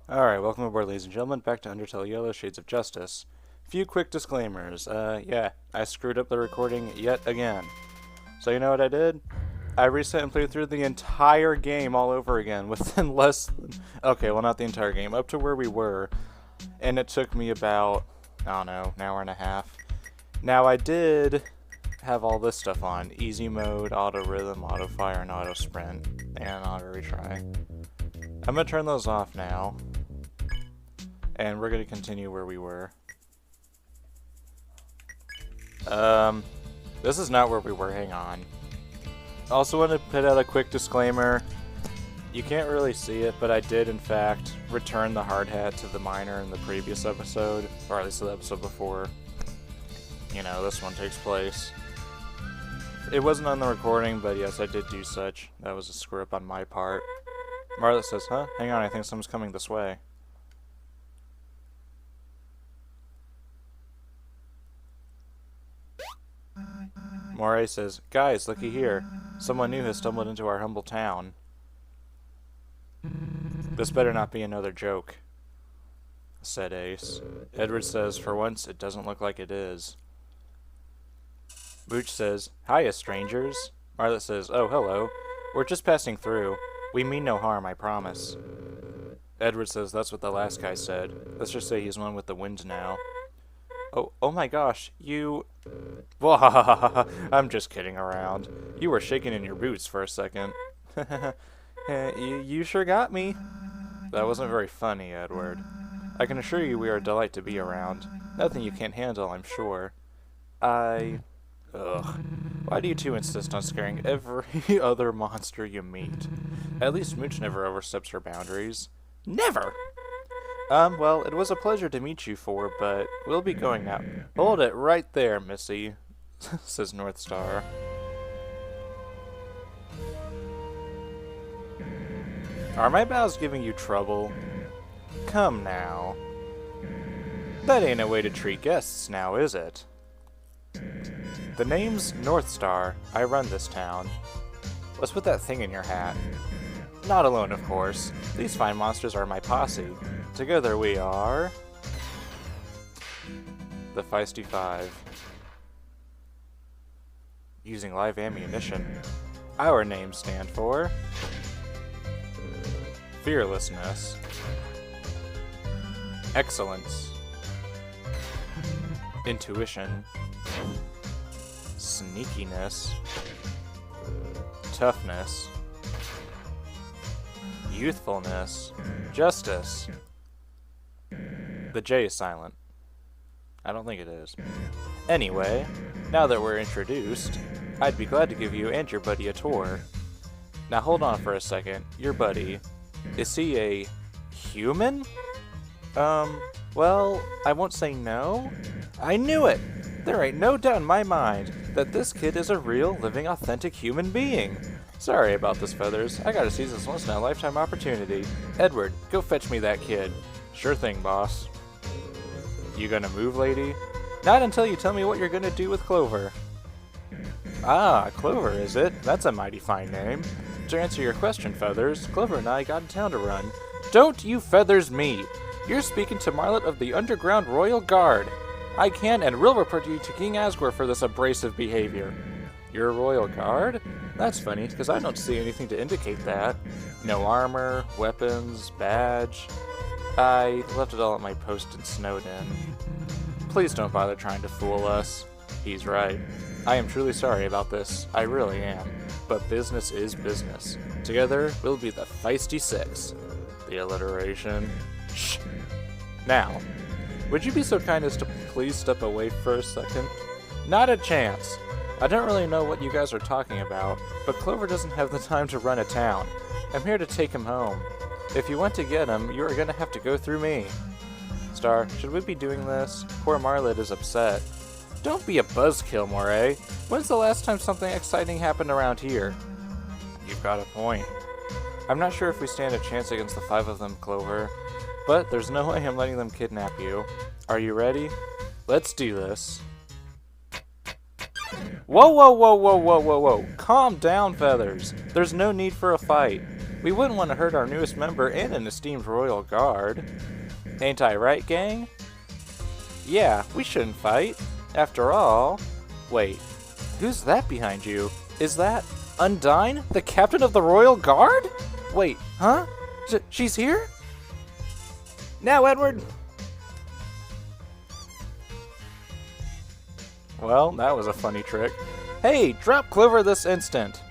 Alright, welcome aboard, ladies and gentlemen, back to Undertale Yellow Shades of Justice. Few quick disclaimers. Yeah, I screwed up the recording yet again. So you know what I did? I reset and played through the entire game all over again within less than... Okay, well not the entire game, up to where we were. And it took me about, I don't know, an hour and a half. Now I did have all this stuff on. Easy mode, auto rhythm, auto fire, and auto sprint, and auto retry. I'm gonna turn those off now. And we're going to continue where we were. This is not where we were, hang on. Also want to put out a quick disclaimer. You can't really see it, but I did in fact return the hard hat to the miner in the previous episode. Or at least the episode before, you know, this one takes place. It wasn't on the recording, but yes, I did do such. That was a screw up on my part. Marlet says, huh? Hang on, I think someone's coming this way. Moray says, guys, looky here. Someone new has stumbled into our humble town. This better not be another joke, said Ace. Edward says, for once, it doesn't look like it is. Mooch says, hiya, strangers. Marlet says, oh, hello. We're just passing through. We mean no harm, I promise. Edward says, that's what the last guy said. Let's just say he's one with the wind now. Oh my gosh, you... I'm just kidding around. You were shaking in your boots for a second. You sure got me. That wasn't very funny, Edward. I can assure you we are a delight to be around. Nothing you can't handle, I'm sure. Ugh. Why do you two insist on scaring every other monster you meet? At least Mooch never oversteps her boundaries. Never! Well, it was a pleasure to meet you four, but we'll be going now. Hold it right there, Missy, says North Star. Are my bows giving you trouble? Come now. That ain't a way to treat guests now, is it? The name's North Star. I run this town. What's with that thing in your hat? Not alone, of course. These fine monsters are my posse. Together we are... the Feisty Five. Using live ammunition. Our names stand for... fearlessness. Excellence. Intuition. Sneakiness. Toughness. Youthfulness. Justice. The J is silent. I don't think it is. Anyway, now that we're introduced, I'd be glad to give you and your buddy a tour. Now hold on for a second. Your buddy, is he a human? Well, I won't say no. I knew it! There ain't no doubt in my mind that this kid is a real, living, authentic human being. Sorry about this, Feathers. I gotta seize this once-in-a-lifetime opportunity. Edward, go fetch me that kid. Sure thing, boss. You gonna move, lady? Not until you tell me what you're gonna do with Clover. Ah, Clover, is it? That's a mighty fine name. To answer your question, Feathers, Clover and I got a town to run. Don't you Feathers me! You're speaking to Marlet of the Underground Royal Guard. I can and will report you to King Asgore for this abrasive behavior. You're a Royal Guard? That's funny, because I don't see anything to indicate that. No armor, weapons, badge. I left it all at my post in Snowden. Please don't bother trying to fool us. He's right. I am truly sorry about this. I really am. But business is business. Together, we'll be the Feisty Six. The alliteration. Shh. Now, would you be so kind as to please step away for a second? Not a chance. I don't really know what you guys are talking about, but Clover doesn't have the time to run a town. I'm here to take him home. If you want to get him, you are going to have to go through me. Star, should we be doing this? Poor Marlet is upset. Don't be a buzzkill, Moray. When's the last time something exciting happened around here? You've got a point. I'm not sure if we stand a chance against the five of them, Clover. But there's no way I'm letting them kidnap you. Are you ready? Let's do this. Whoa, whoa, whoa, whoa, whoa, whoa, whoa. Calm down, Feathers. There's no need for a fight. We wouldn't want to hurt our newest member and an esteemed royal guard. Ain't I right, gang? Yeah, we shouldn't fight. After all... Wait, who's that behind you? Is that Undine, the captain of the royal guard? Wait, huh? She's here? Now, Edward! Well, that was a funny trick. Hey, drop Clover this instant!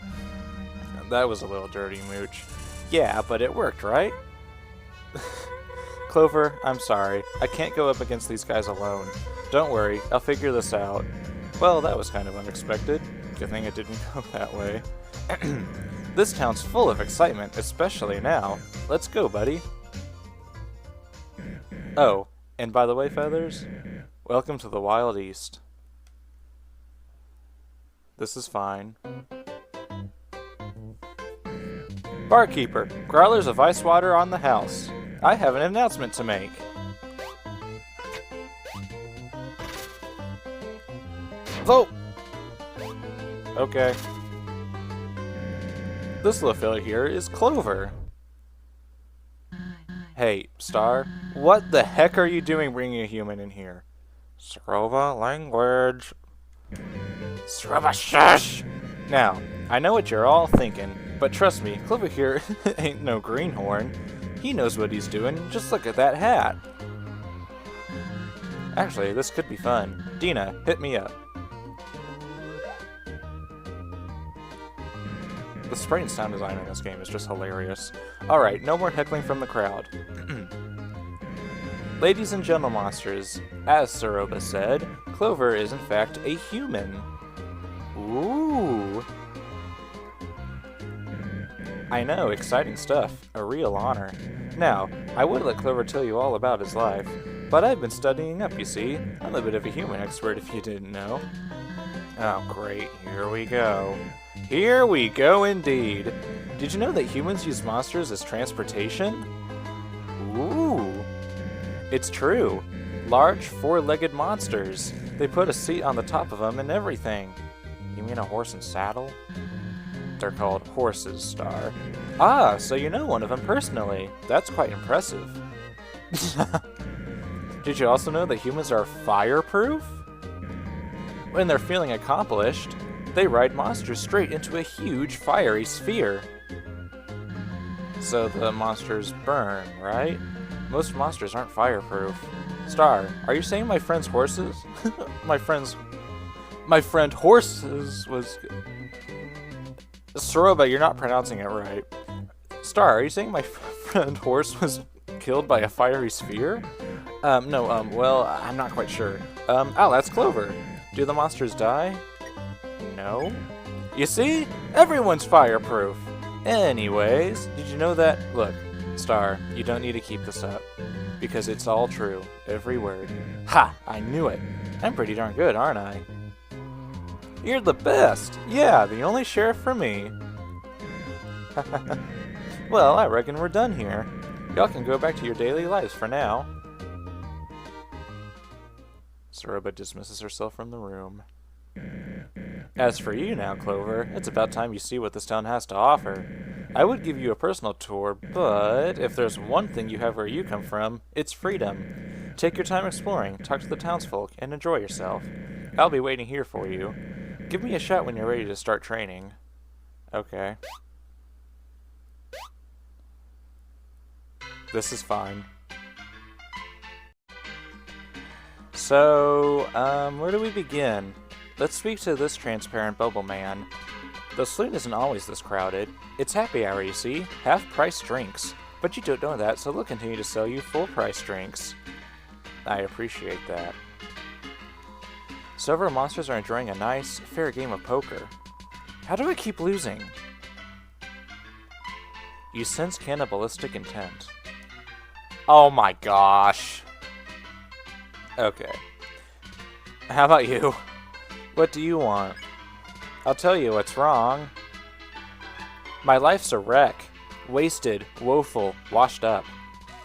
That was a little dirty, Mooch. Yeah, but it worked, right? Clover, I'm sorry. I can't go up against these guys alone. Don't worry, I'll figure this out. Well, that was kind of unexpected. Good thing it didn't go that way. This town's full of excitement, especially now. Let's go, buddy. Oh, and by the way, Feathers, welcome to the Wild East. This is fine. Barkeeper, growlers of ice water on the house. I have an announcement to make. Vote! Okay. This little fella here is Clover. Hey, Star, what the heck are you doing bringing a human in here? Srova language. Srova shush! Now, I know what you're all thinking, but trust me, Clover here ain't no greenhorn. He knows what he's doing, just look at that hat. Actually, this could be fun. Dina, hit me up. The sprite and sound design in this game is just hilarious. Alright, no more heckling from the crowd. Ladies and gentle monsters, as Soroba said, Clover is in fact a human. Ooh. I know, exciting stuff. A real honor. Now, I would let Clover tell you all about his life, but I've been studying up, you see. I'm a bit of a human expert if you didn't know. Oh great, here we go. Here we go indeed. Did you know that humans use monsters as transportation? Ooh. It's true. Large, four-legged monsters. They put a seat on the top of them and everything. You mean a horse and saddle? They're called horses, Star. Ah, so you know one of them personally. That's quite impressive. Did you also know that humans are fireproof? When they're feeling accomplished, they ride monsters straight into a huge fiery sphere. So the monsters burn, right? Most monsters aren't fireproof. Star, are you saying my friend's horses? My friend horses was... Soroba, you're not pronouncing it right. Star, are you saying my friend horse was killed by a fiery sphere? No, well, I'm not quite sure. Oh, that's Clover. Do the monsters die? No. You see? Everyone's fireproof. Anyways, did you know that? Look, Star, you don't need to keep this up. Because it's all true. Every word. Ha! I knew it. I'm pretty darn good, aren't I? You're the best! Yeah, the only sheriff for me. Well, I reckon we're done here. Y'all can go back to your daily lives for now. Soroba dismisses herself from the room. As for you now, Clover, it's about time you see what this town has to offer. I would give you a personal tour, but if there's one thing you have where you come from, it's freedom. Take your time exploring, talk to the townsfolk, and enjoy yourself. I'll be waiting here for you. Give me a shout when you're ready to start training. Okay. This is fine. So, where do we begin? Let's speak to this transparent bubble man. The saloon isn't always this crowded. It's happy hour, you see. Half-price drinks. But you don't know that, so they'll continue to sell you full-price drinks. I appreciate that. Several monsters are enjoying a nice, fair game of poker. How do I keep losing? You sense cannibalistic intent. Oh my gosh. Okay. How about you? What do you want? I'll tell you what's wrong. My life's a wreck. Wasted, woeful, washed up.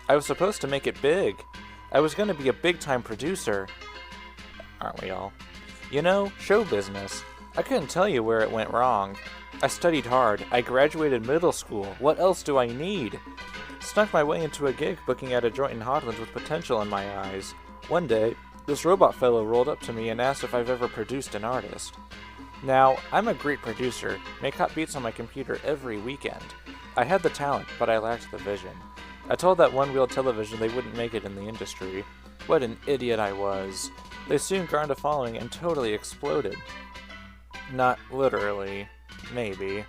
I was supposed to make it big. I was gonna be a big-time producer. Aren't we all? You know, show business. I couldn't tell you where it went wrong. I studied hard. I graduated middle school. What else do I need? Snuck my way into a gig booking at a joint in Hotland with potential in my eyes. One day, this robot fellow rolled up to me and asked if I've ever produced an artist. Now, I'm a great producer, make hot beats on my computer every weekend. I had the talent, but I lacked the vision. I told that one-wheel television they wouldn't make it in the industry. What an idiot I was. They soon garnered a following and totally exploded. Not literally. Maybe.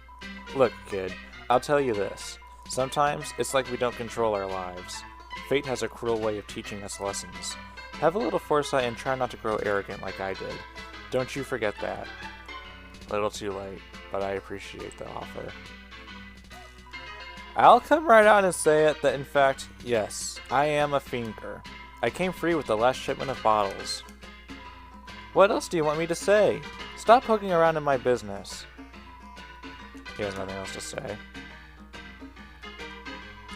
Look, kid, I'll tell you this. Sometimes, it's like we don't control our lives. Fate has a cruel way of teaching us lessons. Have a little foresight and try not to grow arrogant like I did. Don't you forget that. Little too late, but I appreciate the offer. I'll come right out and say it that in fact, yes, I am a fiender. I came free with the last shipment of bottles. What else do you want me to say? Stop poking around in my business. He has nothing else to say.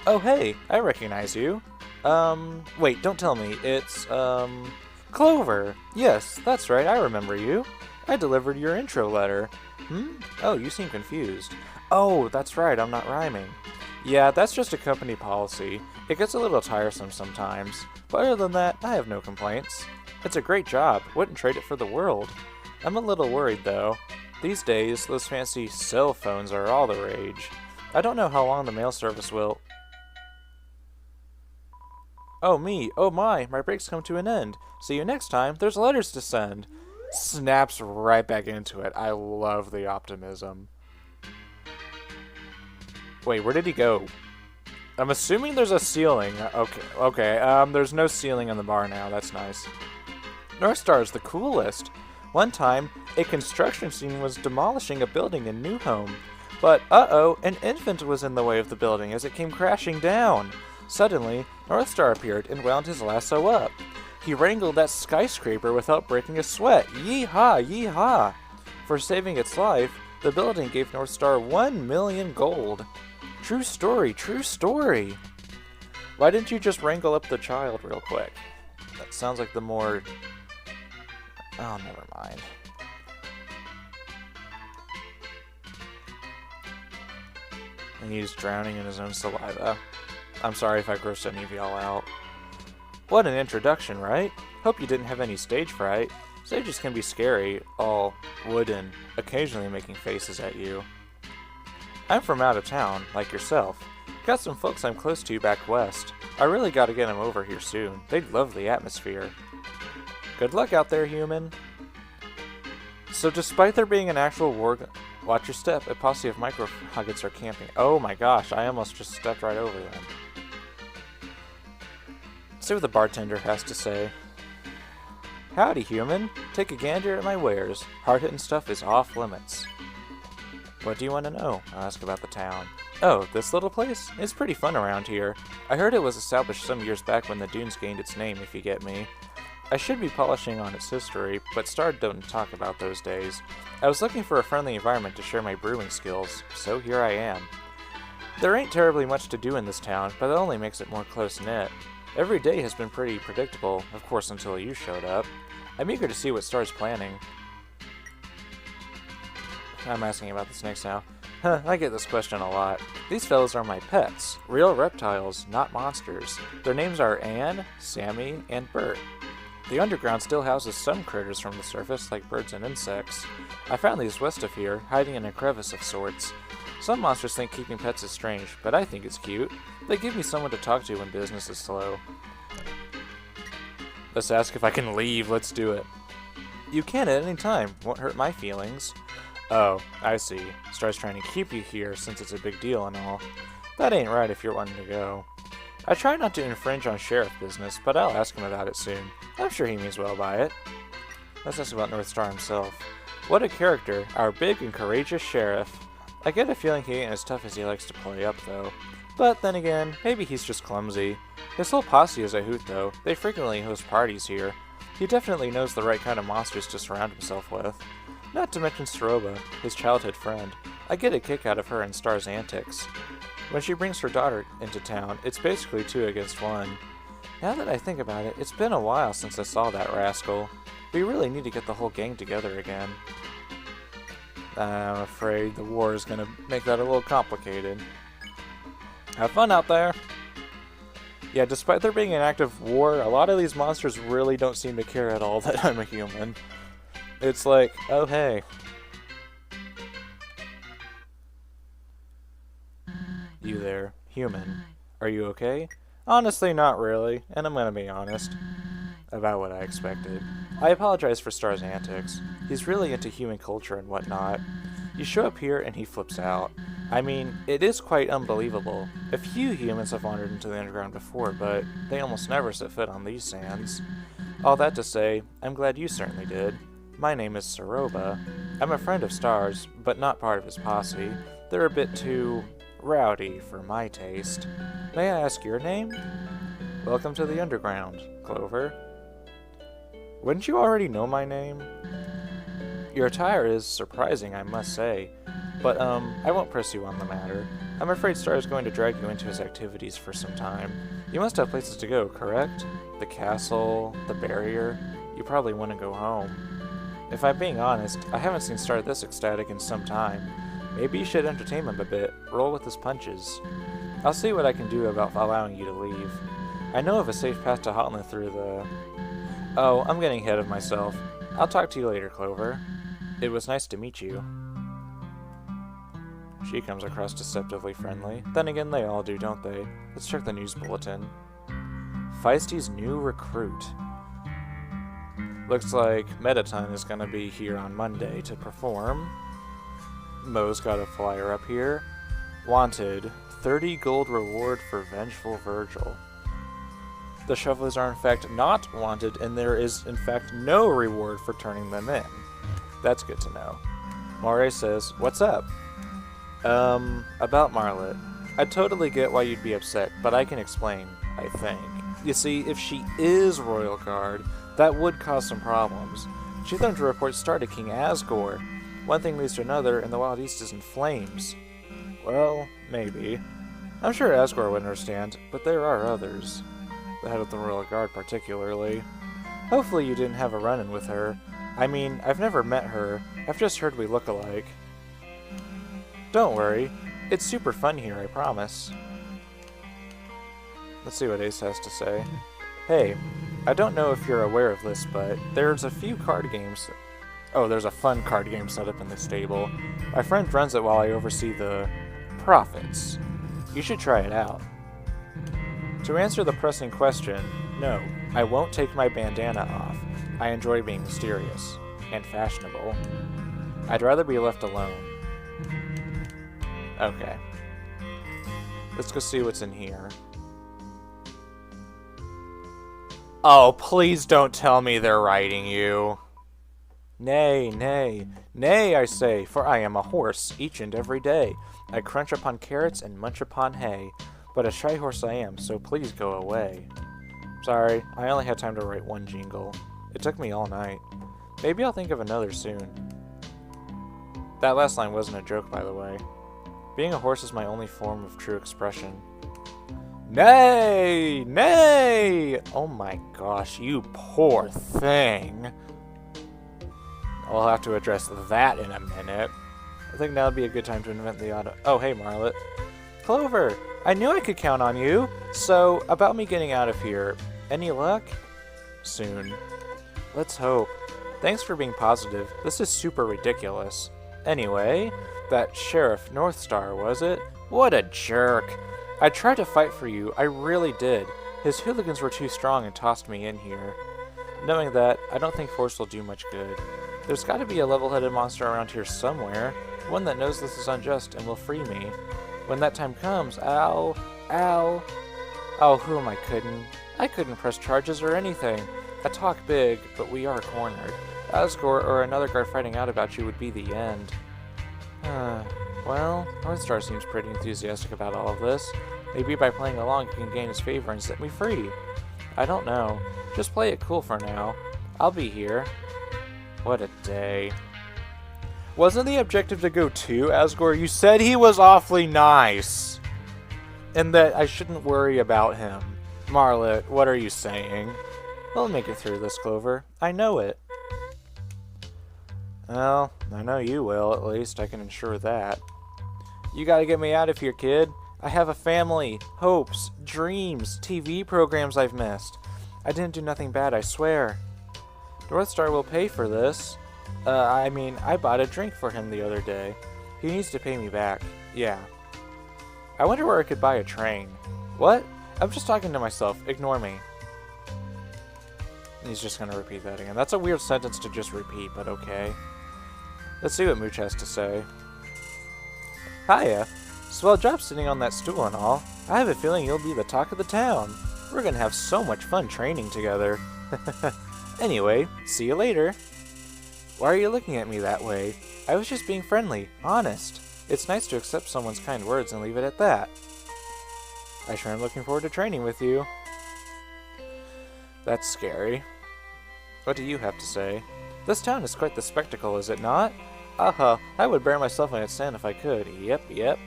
Oh hey, I recognize you. Wait, don't tell me. It's, Clover! Yes, that's right, I remember you. I delivered your intro letter. Oh, you seem confused. Oh, that's right, I'm not rhyming. Yeah, that's just a company policy. It gets a little tiresome sometimes. But other than that, I have no complaints. It's a great job. Wouldn't trade it for the world. I'm a little worried, though. These days, those fancy cell phones are all the rage. I don't know how long the mail service will... Oh me, oh my break's come to an end. See you next time, there's letters to send. Snaps right back into it. I love the optimism. Wait, where did he go? I'm assuming there's a ceiling. Okay, there's no ceiling in the bar now, that's nice. North Star is the coolest. One time, a construction scene was demolishing a building in New Home. But, uh-oh, an infant was in the way of the building as it came crashing down. Suddenly, North Star appeared and wound his lasso up. He wrangled that skyscraper without breaking a sweat. Yee-haw, yee-haw! For saving its life, the building gave North Star 1 million gold. True story, true story! Why didn't you just wrangle up the child real quick? That sounds like the more... Oh, never mind. And he's drowning in his own saliva. I'm sorry if I grossed any of y'all out. What an introduction, right? Hope you didn't have any stage fright. Stages can be scary, all wooden, occasionally making faces at you. I'm from out of town, like yourself. Got some folks I'm close to back west. I really gotta get them over here soon. They'd love the atmosphere. Good luck out there, human. So despite there being an actual war... Watch your step, a posse of micro-hoggets are camping. Oh my gosh, I almost just stepped right over them. See what the bartender has to say. Howdy, human. Take a gander at my wares. Hard-hitting stuff is off limits. What do you want to know? I'll ask about the town. Oh, this little place? It's pretty fun around here. I heard it was established some years back when the dunes gained its name, if you get me. I should be polishing on its history, but Star don't talk about those days. I was looking for a friendly environment to share my brewing skills, so here I am. There ain't terribly much to do in this town, but that only makes it more close-knit. Every day has been pretty predictable, of course until you showed up. I'm eager to see what Star's planning. I'm asking about the snakes now. I get this question a lot. These fellows are my pets. Real reptiles, not monsters. Their names are Anne, Sammy, and Bert. The underground still houses some critters from the surface, like birds and insects. I found these west of here, hiding in a crevice of sorts. Some monsters think keeping pets is strange, but I think it's cute. They give me someone to talk to when business is slow. Let's ask if I can leave, let's do it. You can at any time, won't hurt my feelings. Oh, I see. Star's trying to keep you here since it's a big deal and all. That ain't right if you're wanting to go. I try not to infringe on sheriff business, but I'll ask him about it soon. I'm sure he means well by it. Let's ask about North Star himself. What a character, our big and courageous sheriff. I get a feeling he ain't as tough as he likes to play up, though. But then again, maybe he's just clumsy. His whole posse is a hoot, though. They frequently host parties here. He definitely knows the right kind of monsters to surround himself with. Not to mention Soroba, his childhood friend. I get a kick out of her and Star's antics. When she brings her daughter into town, it's basically 2 against 1. Now that I think about it, it's been a while since I saw that rascal. We really need to get the whole gang together again. I'm afraid the war is going to make that a little complicated. Have fun out there! Yeah, despite there being an active war, a lot of these monsters really don't seem to care at all that I'm a human. It's like, oh hey. You there, human. Are you okay? Honestly, not really, and I'm gonna be honest. About what I expected. I apologize for Star's antics. He's really into human culture and whatnot. You show up here and he flips out. I mean, it is quite unbelievable. A few humans have wandered into the underground before, but they almost never set foot on these sands. All that to say, I'm glad you certainly did. My name is Saroba. I'm a friend of Star's, but not part of his posse. They're a bit too rowdy for my taste. May I ask your name? Welcome to the underground, Clover. Wouldn't you already know my name? Your attire is surprising, I must say. But, I won't press you on the matter. I'm afraid Star is going to drag you into his activities for some time. You must have places to go, correct? The castle, the barrier. You probably want to go home. If I'm being honest, I haven't seen Star this ecstatic in some time. Maybe you should entertain him a bit, roll with his punches. I'll see what I can do about allowing you to leave. I know of a safe path to Hotland through the... Oh, I'm getting ahead of myself. I'll talk to you later, Clover. It was nice to meet you. She comes across deceptively friendly. Then again, they all do, don't they? Let's check the news bulletin. Feisty's new recruit. Looks like Mettaton is going to be here on Monday to perform. Mo's got a flyer up here. Wanted, 30 gold reward for Vengeful Virgil. The Shovelers are in fact not wanted, and there is in fact no reward for turning them in. That's good to know. Moray says, "What's up?" About Marlet. I totally get why you'd be upset, but I can explain, I think. You see, if she is Royal Guard, that would cause some problems. She threatened to report Star to King Asgore. One thing leads to another, and the Wild East is in flames. Well, maybe. I'm sure Asgore would understand, but there are others. The head of the Royal Guard particularly. Hopefully you didn't have a run-in with her. I mean, I've never met her. I've just heard we look alike. Don't worry. It's super fun here, I promise. Let's see what Ace has to say. Hey, I don't know if you're aware of this, but there's a few card games... Oh, there's a fun card game set up in the stable. My friend runs it while I oversee the profits. You should try it out. To answer the pressing question, no, I won't take my bandana off. I enjoy being mysterious and fashionable. I'd rather be left alone. Okay. Let's go see what's in here. Oh, please don't tell me they're riding you. Nay, nay, nay, I say, for I am a horse each and every day. I crunch upon carrots and munch upon hay. But a shy horse I am, so please go away. Sorry, I only had time to write one jingle. It took me all night. Maybe I'll think of another soon. That last line wasn't a joke, by the way. Being a horse is my only form of true expression. Nay! Nay! Oh my gosh, you poor thing. I'll have to address that in a minute. I think now would be a good time to invent the auto... Oh, hey, Marlet. Clover! I knew I could count on you. So, about me getting out of here, any luck? Soon. Let's hope. Thanks for being positive. This is super ridiculous. Anyway, that Sheriff Northstar, was it? What a jerk. I tried to fight for you. I really did. His hooligans were too strong and tossed me in here. Knowing that, I don't think force will do much good. There's got to be a level-headed monster around here somewhere. One that knows this is unjust and will free me. When that time comes, I'll... Oh, who am I kidding? I couldn't press charges or anything. I talk big, but we are cornered. Asgore or another guard fighting out about you would be the end. Well, Northstar seems pretty enthusiastic about all of this. Maybe by playing along you can gain his favor and set me free. I don't know. Just play it cool for now. I'll be here. What a day. Wasn't the objective to go to Asgore? You said he was awfully nice. And that I shouldn't worry about him. Marlet, what are you saying? We'll make it through this, Clover. I know it. Well, I know you will, at least I can ensure that. You gotta get me out of here, kid. I have a family, hopes, dreams, TV programs I've missed. I didn't do nothing bad, I swear. North Star will pay for this. I bought a drink for him the other day. He needs to pay me back. Yeah. I wonder where I could buy a train. What? I'm just talking to myself. Ignore me. He's just gonna repeat that again. That's a weird sentence to just repeat, but okay. Let's see what Mooch has to say. Hiya. Swell job sitting on that stool and all. I have a feeling you'll be the talk of the town. We're gonna have so much fun training together. Anyway, see you later. Why are you looking at me that way? I was just being friendly, honest. It's nice to accept someone's kind words and leave it at that. I sure am looking forward to training with you. That's scary. What do you have to say? This town is quite the spectacle, is it not? Aha, I would bury myself in its sand if I could. Yep.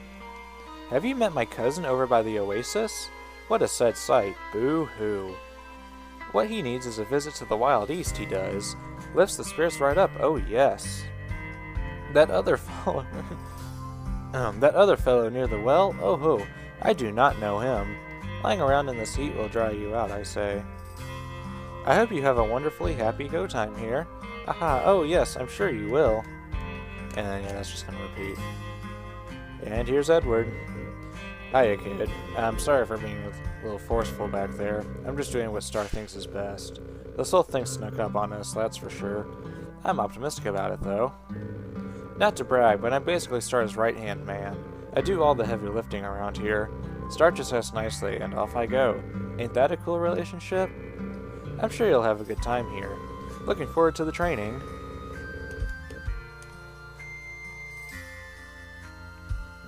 Have you met my cousin over by the oasis? What a sad sight. Boo-hoo. What he needs is a visit to the Wild East, he does. Lifts the spirits right up, oh yes. That other fellow... that other fellow near the well? Oh ho, I do not know him. Lying around in this heat will dry you out, I say. I hope you have a wonderfully happy go time here. Aha, oh yes, I'm sure you will. And then, yeah, that's just gonna repeat. And here's Edward. Hiya, kid. I'm sorry for being a little forceful back there. I'm just doing what Star thinks is best. This whole thing snuck up on us, that's for sure. I'm optimistic about it, though. Not to brag, but I'm basically Star's right-hand man. I do all the heavy lifting around here. Star just asks nicely, and off I go. Ain't that a cool relationship? I'm sure you'll have a good time here. Looking forward to the training.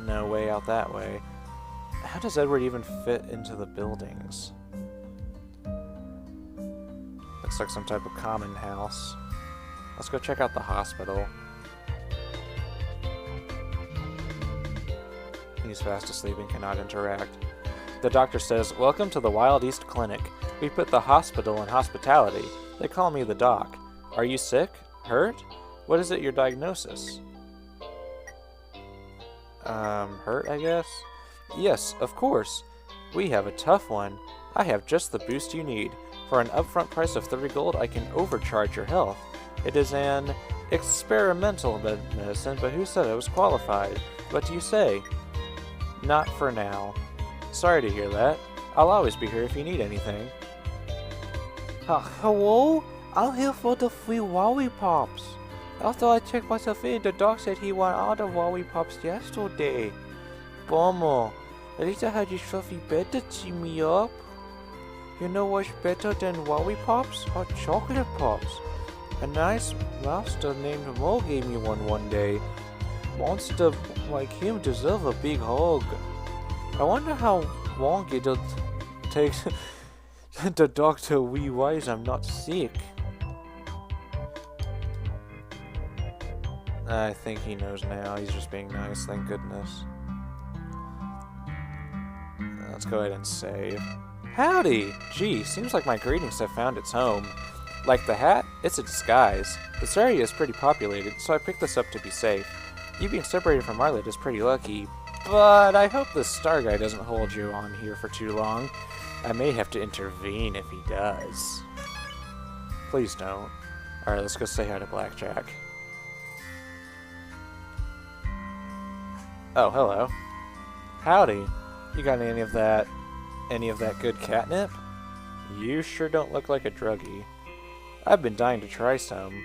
No way out that way. How does Edward even fit into the buildings? Looks like some type of common house. Let's go check out the hospital. He's fast asleep and cannot interact. The doctor says, "Welcome to the Wild East Clinic. We put the hospital in hospitality. They call me the doc. Are you sick? Hurt? What is it, your diagnosis?" Hurt, I guess? Yes, of course. We have a tough one. I have just the boost you need. For an upfront price of 30 gold, I can overcharge your health. It is an experimental medicine, but who said I was qualified? What do you say? Not for now. Sorry to hear that. I'll always be here if you need anything. Hello? I'm here for the free lollipops. After I checked myself in, the doc said he wanted all the lollipops yesterday. Bummer. At least I had your fluffy bed to cheer me up. You know what's better than lollipops? Hot chocolate pops. A nice monster named Mo gave me one day. Monster like him deserve a big hug. I wonder how long it'll take the doctor realize I'm not sick. I think he knows now. He's just being nice, thank goodness. Let's go ahead and save. Howdy! Gee, seems like my greetings have found its home. Like the hat? It's a disguise. This area is pretty populated, so I picked this up to be safe. You being separated from Marlet is pretty lucky, but I hope this star guy doesn't hold you on here for too long. I may have to intervene if he does. Please don't. Alright, let's go say hi to Blackjack. Oh, hello. Howdy. You got any of that good catnip? You sure don't look like a druggie. I've been dying to try some.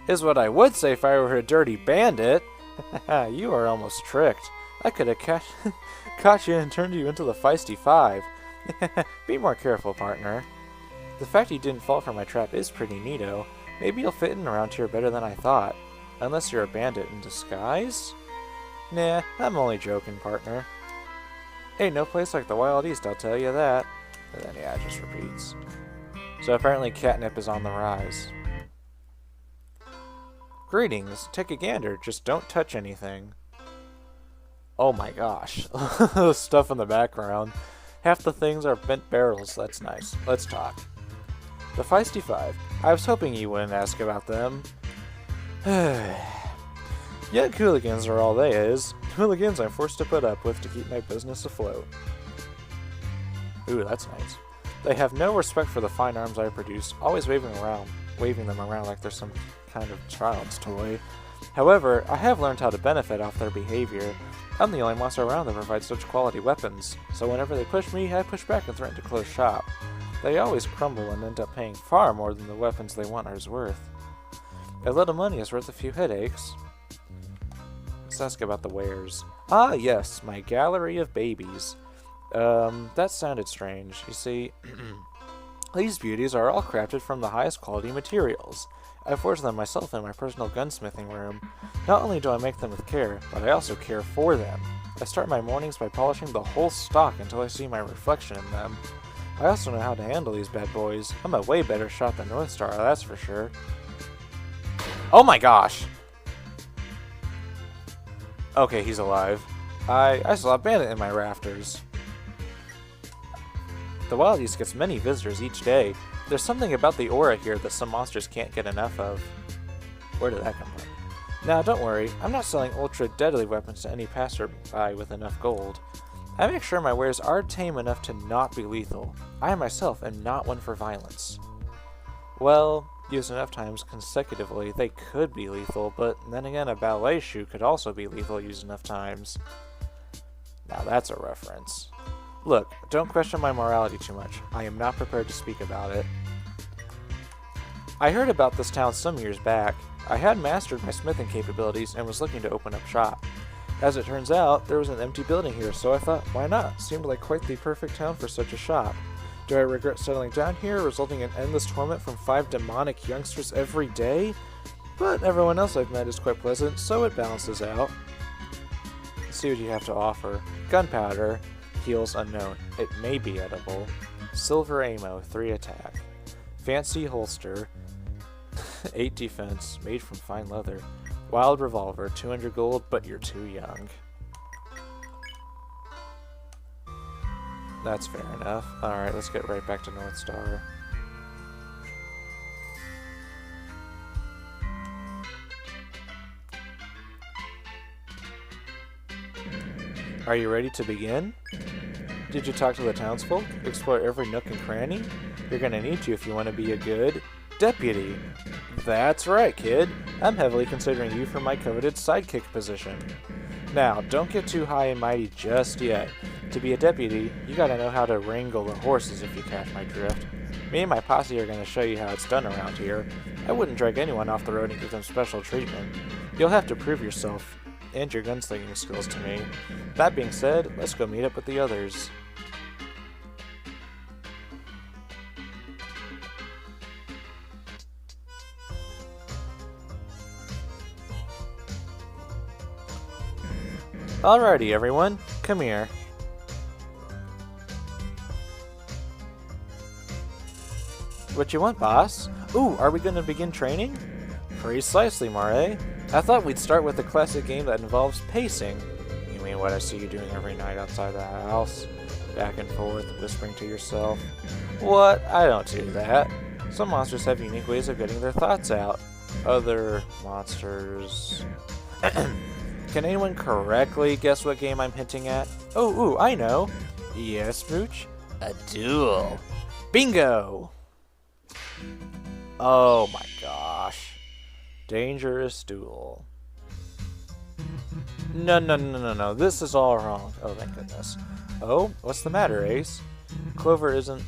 Is what I would say if I were a dirty bandit. You are almost tricked. I could have caught you and turned you into the feisty five. Be more careful, partner. The fact you didn't fall for my trap is pretty neato. Maybe you'll fit in around here better than I thought. Unless you're a bandit in disguise? Nah, I'm only joking, partner. Ain't no place like the Wild East, I'll tell you that. And then, yeah, it just repeats. So apparently catnip is on the rise. Greetings, take a gander, just don't touch anything. Oh my gosh. Stuff in the background. Half the things are bent barrels, that's nice. Let's talk. The Feisty Five. I was hoping you wouldn't ask about them. Yet hooligans are all they is. Hooligans I'm forced to put up with to keep my business afloat. Ooh, that's nice. They have no respect for the fine arms I produce, always waving them around like they're some kind of child's toy. However, I have learned how to benefit off their behavior. I'm the only monster around that provides such quality weapons, so whenever they push me, I push back and threaten to close shop. They always crumble and end up paying far more than the weapons they want are worth. A little money is worth a few headaches. Let's ask about the wares. Ah, yes, my gallery of babies. That sounded strange. You see, these beauties are all crafted from the highest quality materials. I forge them myself in my personal gunsmithing room. Not only do I make them with care, but I also care for them. I start my mornings by polishing the whole stock until I see my reflection in them. I also know how to handle these bad boys. I'm a way better shot than Northstar, that's for sure. Oh my gosh! Okay, he's alive. I saw a bandit in my rafters. The Wild East gets many visitors each day. There's something about the aura here that some monsters can't get enough of. Where did that come from? Now, don't worry. I'm not selling ultra-deadly weapons to any passerby with enough gold. I make sure my wares are tame enough to not be lethal. I myself am not one for violence. Well, used enough times consecutively, they could be lethal, but then again, a ballet shoe could also be lethal used enough times. Now that's a reference. Look, don't question my morality too much. I am not prepared to speak about it. I heard about this town some years back. I had mastered my smithing capabilities and was looking to open up shop. As it turns out, there was an empty building here, so I thought, why not? Seemed like quite the perfect town for such a shop. Do I regret settling down here, resulting in endless torment from 5 demonic youngsters every day? But everyone else I've met is quite pleasant, so it balances out. Let's see what you have to offer. Gunpowder. Heals unknown. It may be edible. Silver ammo, 3 attack. Fancy holster, 8 defense, made from fine leather. Wild revolver, 200 gold, but you're too young. That's fair enough. Alright, let's get right back to Northstar. Are you ready to begin? Did you talk to the townsfolk? Explore every nook and cranny? You're gonna need to if you want to be a good deputy. That's right, kid. I'm heavily considering you for my coveted sidekick position. Now, don't get too high and mighty just yet. To be a deputy, you gotta know how to wrangle the horses if you catch my drift. Me and my posse are gonna show you how it's done around here. I wouldn't drag anyone off the road and give them special treatment. You'll have to prove yourself and your gunslinging skills to me. That being said, let's go meet up with the others. Alrighty, everyone, come here. What you want, boss? Ooh, are we gonna begin training? Precisely, Mare. I thought we'd start with a classic game that involves pacing. You mean what I see you doing every night outside the house? Back and forth, whispering to yourself. What? I don't do that. Some monsters have unique ways of getting their thoughts out. Other monsters... Can anyone correctly guess what game I'm hinting at? Oh, ooh, I know. Yes, Mooch? A duel. Bingo! Oh my gosh. Dangerous duel. No. This is all wrong. Oh, thank goodness. Oh, what's the matter, Ace? Clover isn't...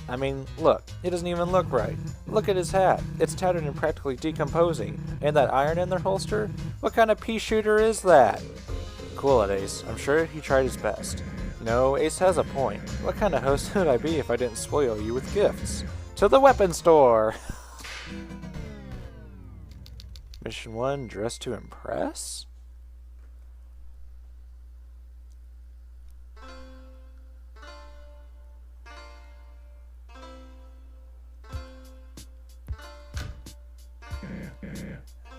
I mean, look. It doesn't even look right. Look at his hat. It's tattered and practically decomposing. And that iron in their holster? What kind of pea shooter is that? Cool it, Ace. I'm sure he tried his best. No, Ace has a point. What kind of host would I be if I didn't spoil you with gifts? To the weapon store! Mission 1, dress to impress?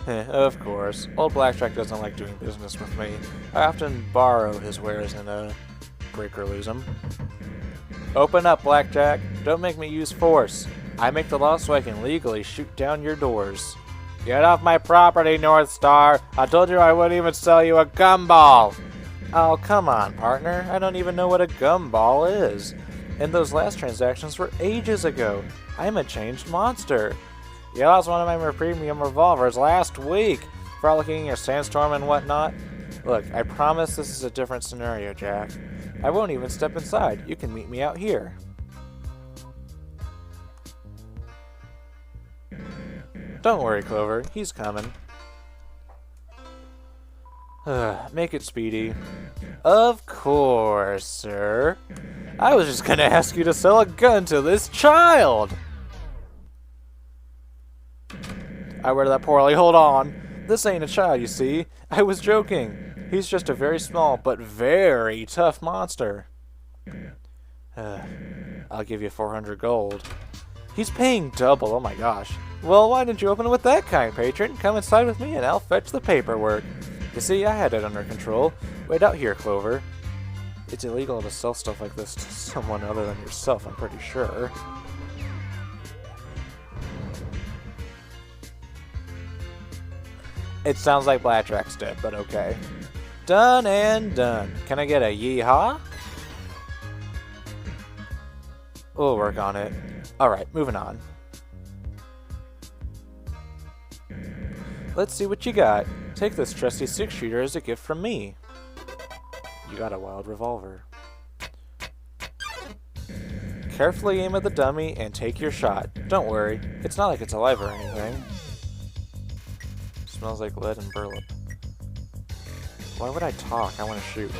Of course. Old Blackjack doesn't like doing business with me. I often borrow his wares and break or lose them. Open up, Blackjack. Don't make me use force. I make the law so I can legally shoot down your doors. Get off my property, North Star! I told you I wouldn't even sell you a gumball! Oh, come on, partner. I don't even know what a gumball is. And those last transactions were ages ago. I'm a changed monster. You lost one of my premium revolvers last week, frolicking in your sandstorm and whatnot. Look, I promise this is a different scenario, Jack. I won't even step inside. You can meet me out here. Don't worry, Clover. He's coming. Make it speedy. Of course, sir. I was just gonna ask you to sell a gun to this child! I worded that poorly. Hold on. This ain't a child, you see. I was joking. He's just a very small but very tough monster. I'll give you 400 gold. He's paying double. Oh my gosh. Well, why didn't you open it with that kind, patron? Come inside with me and I'll fetch the paperwork. You see, I had it under control. Wait out here, Clover. It's illegal to sell stuff like this to someone other than yourself, I'm pretty sure. It sounds like Blackjack's dead, but okay. Done and done. Can I get a yee-haw? We'll work on it. Alright, moving on. Let's see what you got. Take this trusty 6-shooter as a gift from me. You got a wild revolver. Carefully aim at the dummy and take your shot. Don't worry, it's not like it's alive or anything. Smells like lead and burlap. Why would I talk? I want to shoot.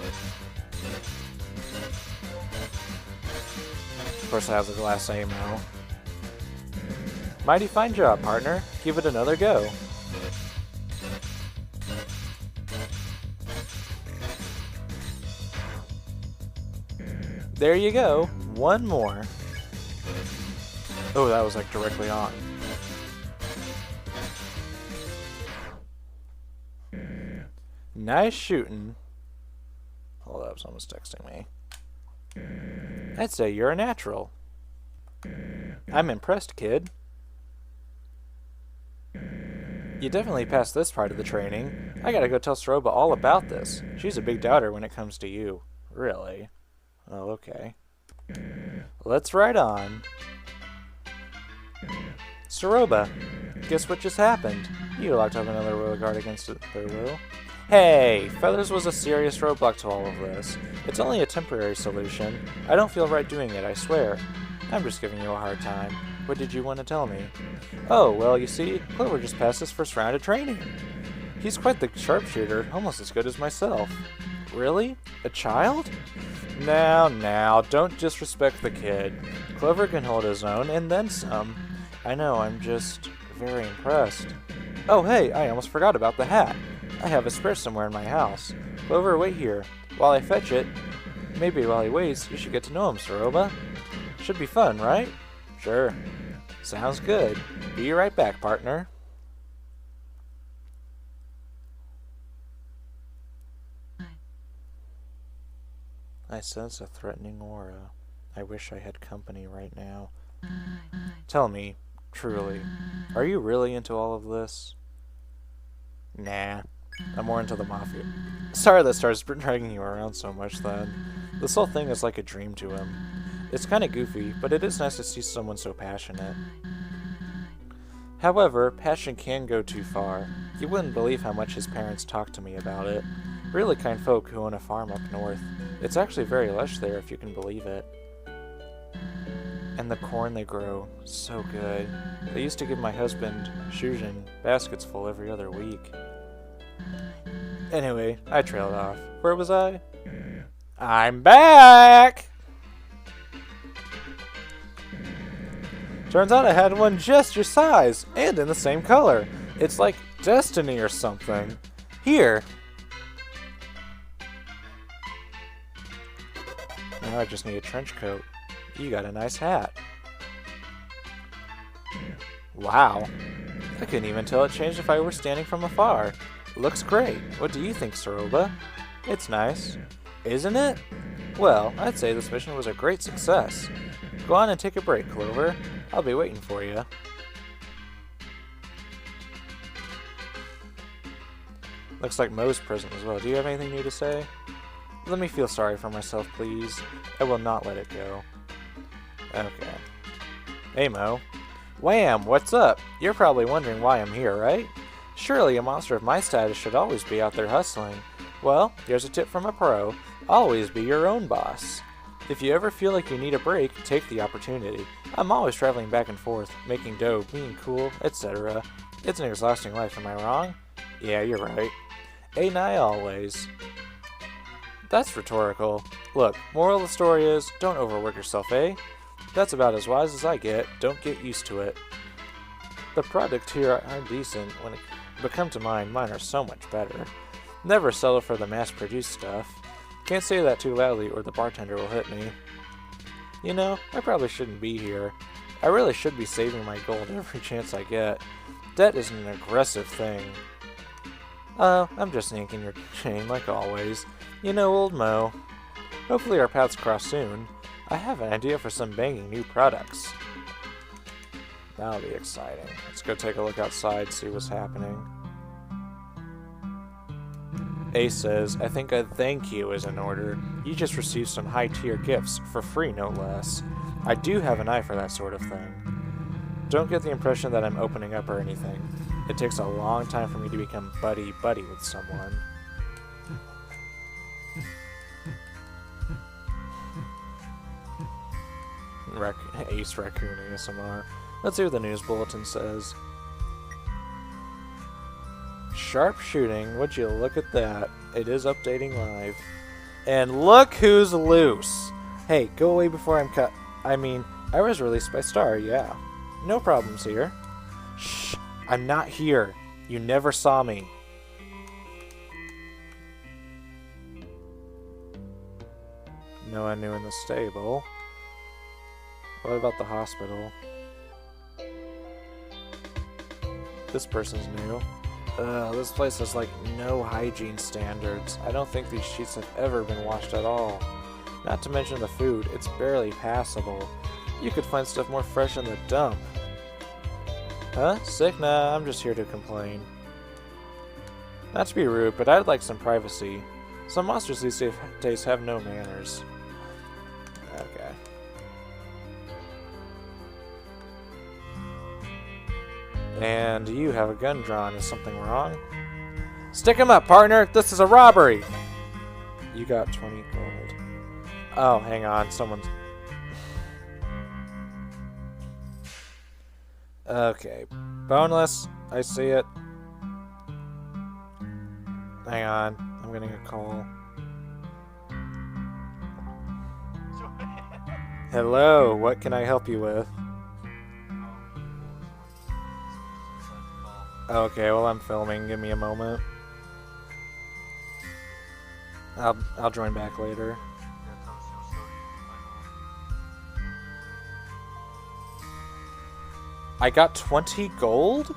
Of course I have the glass ammo. Mighty fine job, partner. Give it another go. There you go. One more. Oh, that was like directly on. Nice shooting. Hold up, someone's texting me. I'd say you're a natural. I'm impressed, kid. You definitely passed this part of the training. I gotta go tell Soroba all about this. She's a big doubter when it comes to you. Really? Oh, okay. Let's ride on. Soroba, guess what just happened? You locked up another royal guard against their will. Hey, Feathers was a serious roadblock to all of this. It's only a temporary solution. I don't feel right doing it, I swear. I'm just giving you a hard time. What did you want to tell me? Oh, well, you see, Clover just passed his first round of training. He's quite the sharpshooter, almost as good as myself. Really? A child? Now, don't disrespect the kid. Clover can hold his own, and then some. I know, I'm just very impressed. Oh, hey, I almost forgot about the hat. I have a spare somewhere in my house. Clover, wait here. While I fetch it, maybe while he waits, you should get to know him, Soroba. Should be fun, right? Sure. Sounds good. Be right back, partner. I sense a threatening aura. I wish I had company right now. Tell me, truly, are you really into all of this? Nah, I'm more into the Mafia. Sorry that starts dragging you around so much then. This whole thing is like a dream to him. It's kinda goofy, but it is nice to see someone so passionate. However, passion can go too far. You wouldn't believe how much his parents talk to me about it. Really kind folk who own a farm up north. It's actually very lush there if you can believe it. And the corn they grow, so good. They used to give my husband, Shujin, baskets full every other week. Anyway, I trailed off. Where was I? I'm back! Turns out I had one just your size, and in the same color. It's like destiny or something. Here. Now I just need a trench coat. You got a nice hat. Wow. I couldn't even tell it changed if I were standing from afar. Looks great. What do you think, Soroba? It's nice. Isn't it? Well, I'd say this mission was a great success. Go on and take a break, Clover. I'll be waiting for you. Looks like Mo's present as well. Do you have anything new to say? Let me feel sorry for myself, please. I will not let it go. Okay. Hey, Mo. Wham! What's up? You're probably wondering why I'm here, right? Surely a monster of my status should always be out there hustling. Well, here's a tip from a pro. Always be your own boss. If you ever feel like you need a break, take the opportunity. I'm always traveling back and forth, making dough, being cool, etc. It's an exhausting life, am I wrong? Yeah, you're right. Ain't I always? That's rhetorical. Look, moral of the story is, don't overwork yourself, eh? That's about as wise as I get. Don't get used to it. The products here are decent, but come to mine are so much better. Never settle for the mass-produced stuff. Can't say that too loudly or the bartender will hit me. You know, I probably shouldn't be here. I really should be saving my gold every chance I get. Debt is an aggressive thing. Oh, I'm just yanking your chain like always. You know, old Mo. Hopefully our paths cross soon. I have an idea for some banging new products. That'll be exciting. Let's go take a look outside, see what's happening. Ace says, I think a thank you is in order. You just received some high-tier gifts, for free no less. I do have an eye for that sort of thing. Don't get the impression that I'm opening up or anything. It takes a long time for me to become buddy-buddy with someone. Ace Raccoon ASMR. Let's see what the news bulletin says. Sharp shooting, would you look at that? It is updating live. And look who's loose! Hey, go away before I'm cut. I mean, I was released by Star, yeah. No problems here. Shh! I'm not here. You never saw me. No one new in the stable. What about the hospital? This person's new. This place has like no hygiene standards. I don't think these sheets have ever been washed at all. Not to mention the food, it's barely passable. You could find stuff more fresh in the dump. Huh? Sick? Nah, I'm just here to complain. Not to be rude, but I'd like some privacy. Some monsters these days have no manners. Okay. And you have a gun drawn. Is something wrong? Stick him up, partner! This is a robbery! You got 20 gold. Oh, hang on. Someone's... Okay. Boneless. I see it. Hang on. I'm getting a call. Hello. What can I help you with? Okay, well I'm filming. Give me a moment. I'll join back later. I got 20 gold?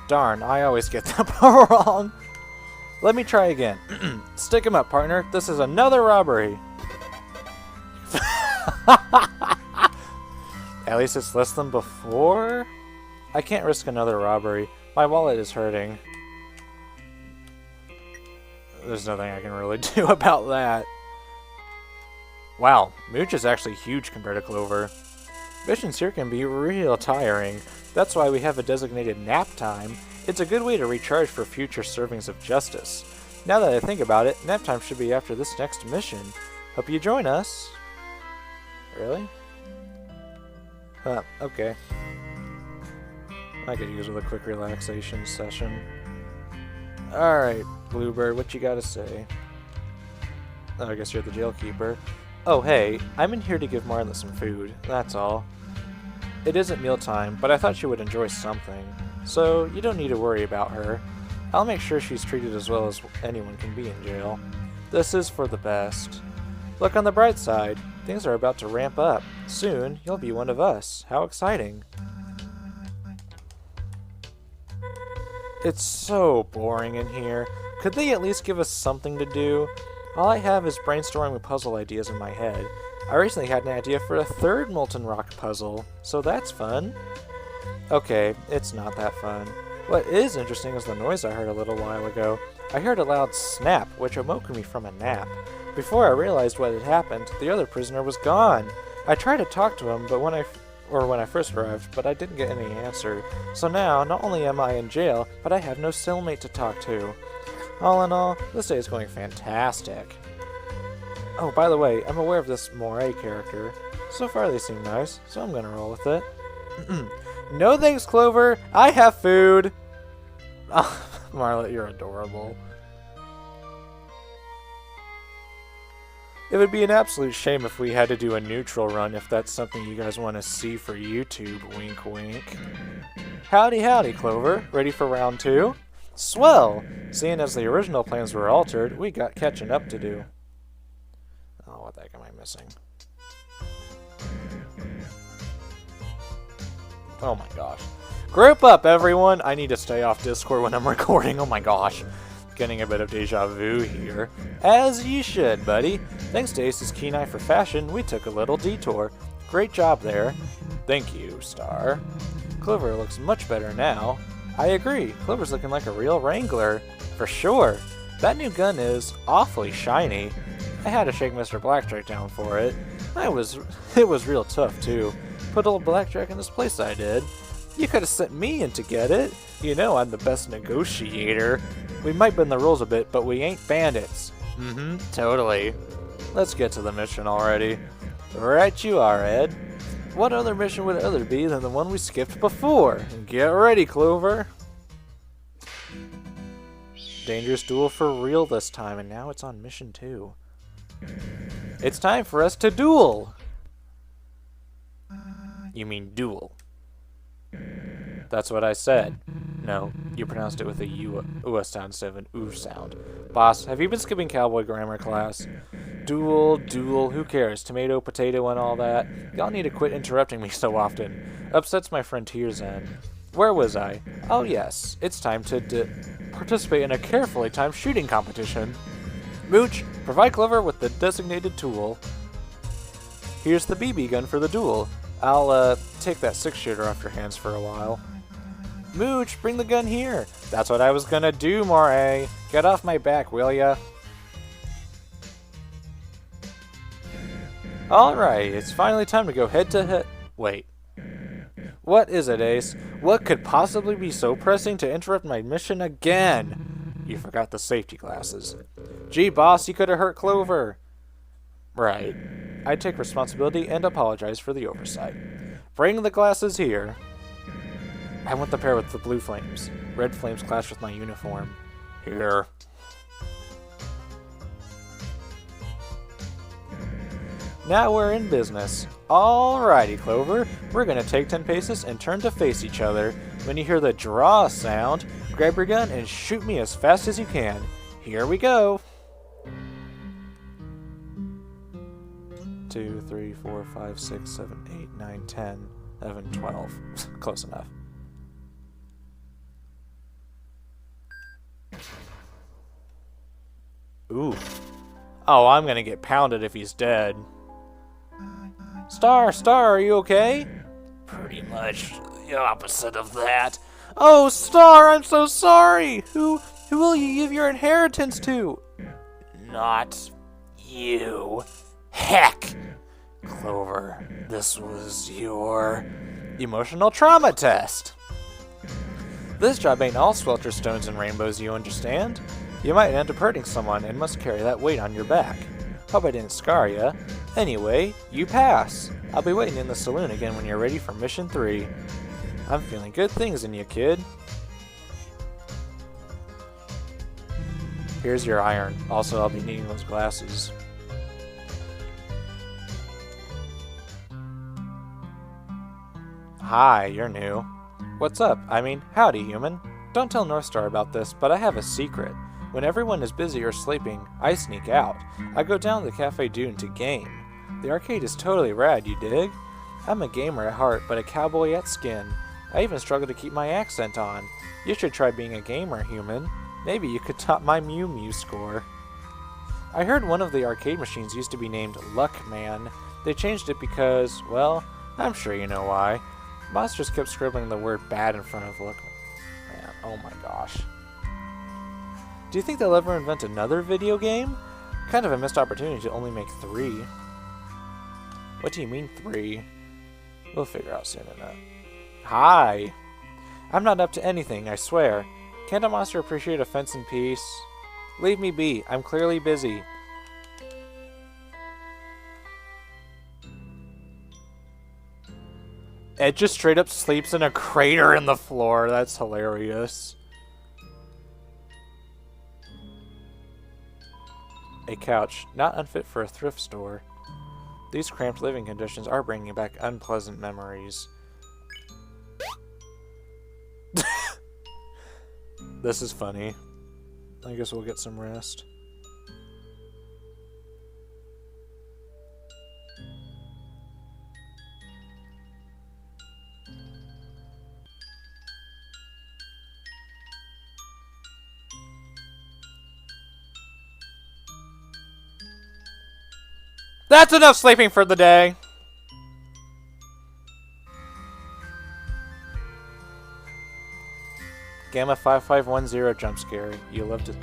Darn, I always get that part wrong. Let me try again. Stick him up, partner. This is another robbery. At least it's less than before? I can't risk another robbery. My wallet is hurting. There's nothing I can really do about that. Wow, Mooch is actually huge compared to Clover. Missions here can be real tiring. That's why we have a designated nap time. It's a good way to recharge for future servings of justice. Now that I think about it, nap time should be after this next mission. Hope you join us. Really? Huh, okay. I could use with a quick relaxation session. Alright, Bluebird, what you gotta say? Oh, I guess you're the jailkeeper. Oh, hey, I'm in here to give Marla some food, that's all. It isn't mealtime, but I thought she would enjoy something. So, you don't need to worry about her. I'll make sure she's treated as well as anyone can be in jail. This is for the best. Look on the bright side. Things are about to ramp up. Soon, you'll be one of us. How exciting. It's so boring in here. Could they at least give us something to do? All I have is brainstorming puzzle ideas in my head. I recently had an idea for a third Molten Rock puzzle, so that's fun. Okay, it's not that fun. What is interesting is the noise I heard a little while ago. I heard a loud snap, which awoke me from a nap. Before I realized what had happened, the other prisoner was gone. I tried to talk to him, but when I first arrived, but I didn't get any answer. So now, not only am I in jail, but I have no cellmate to talk to. All in all, this day is going fantastic. Oh, by the way, I'm aware of this Moray character. So far they seem nice, so I'm gonna roll with it. No thanks, Clover! I have food! Oh, Marlet, you're adorable. It would be an absolute shame if we had to do a neutral run if that's something you guys want to see for YouTube, wink wink. Howdy howdy, Clover. Ready for round 2? Swell! Seeing as the original plans were altered, we got catching up to do. Oh, what the heck am I missing? Oh my gosh. Group up, everyone! I need to stay off Discord when I'm recording. Oh my gosh. Getting a bit of deja vu here. As you should, buddy. Thanks to Ace's keen eye for fashion, we took a little detour. Great job there. Thank you, Star. Clover looks much better now. I agree. Clover's looking like a real Wrangler. For sure. That new gun is awfully shiny. I had to shake Mr. Blackjack down for it. It was real tough, too. Put old Blackjack in his place, I did. You could have sent me in to get it. You know I'm the best negotiator. We might bend the rules a bit, but we ain't bandits. Totally. Let's get to the mission already. Right you are, Ed. What other mission would it be than the one we skipped before? Get ready, Clover. Dangerous duel for real this time, and now it's on mission 2. It's time for us to duel! You mean duel. That's what I said. No, you pronounced it with a U sound instead of an oo sound. Boss, have you been skipping cowboy grammar class? Duel, who cares? Tomato, potato, and all that. Y'all need to quit interrupting me so often. Upsets my frontiers end. Where was I? Oh yes, it's time to participate in a carefully timed shooting competition. Mooch, provide Clover with the designated tool. Here's the BB gun for the duel. I'll take that 6-shooter off your hands for a while. Mooch, bring the gun here. That's what I was gonna do, Moray. Get off my back, will ya? Alright, it's finally time to go head to head. Wait. What is it, Ace? What could possibly be so pressing to interrupt my mission again? You forgot the safety glasses. Gee, boss, you could have hurt Clover. Right. I take responsibility and apologize for the oversight. Bring the glasses here. I want the pair with the blue flames. Red flames clash with my uniform. Here. Now we're in business. Alrighty, Clover. We're gonna take 10 paces and turn to face each other. When you hear the draw sound, grab your gun and shoot me as fast as you can. Here we go. 2, 3, 4, 5, 6, 7, 8, 9, 10, 11, 12. Close enough. Ooh. Oh, I'm gonna get pounded if he's dead. Star, are you okay? Pretty much the opposite of that. Oh, Star, I'm so sorry! Who will you give your inheritance to? Not you. Heck! Clover, this was your emotional trauma test. This job ain't all swelter stones and rainbows, you understand? You might end up hurting someone and must carry that weight on your back. Hope I didn't scar ya. Anyway, you pass. I'll be waiting in the saloon again when you're ready for mission 3. I'm feeling good things in you, kid. Here's your iron. Also, I'll be needing those glasses. Hi, you're new. What's up? I mean, howdy, human. Don't tell Northstar about this, but I have a secret. When everyone is busy or sleeping, I sneak out. I go down to the Cafe Dune to game. The arcade is totally rad, you dig? I'm a gamer at heart, but a cowboy at skin. I even struggle to keep my accent on. You should try being a gamer, human. Maybe you could top my Mew Mew score. I heard one of the arcade machines used to be named Luckman. They changed it because, well, I'm sure you know why. Monsters kept scribbling the word bad in front of Luckman. Man, Oh my gosh. Do you think they'll ever invent another video game? Kind of a missed opportunity to only make 3. What do you mean 3? We'll figure out soon enough. Hi! I'm not up to anything, I swear. Can't a monster appreciate offense and peace? Leave me be. I'm clearly busy. Ed just straight up sleeps in a crater in the floor. That's hilarious. A couch, not unfit for a thrift store. These cramped living conditions are bringing back unpleasant memories. This is funny. I guess we'll get some rest. That's enough sleeping for the day! Gamma 5510 jump scare. You loved it.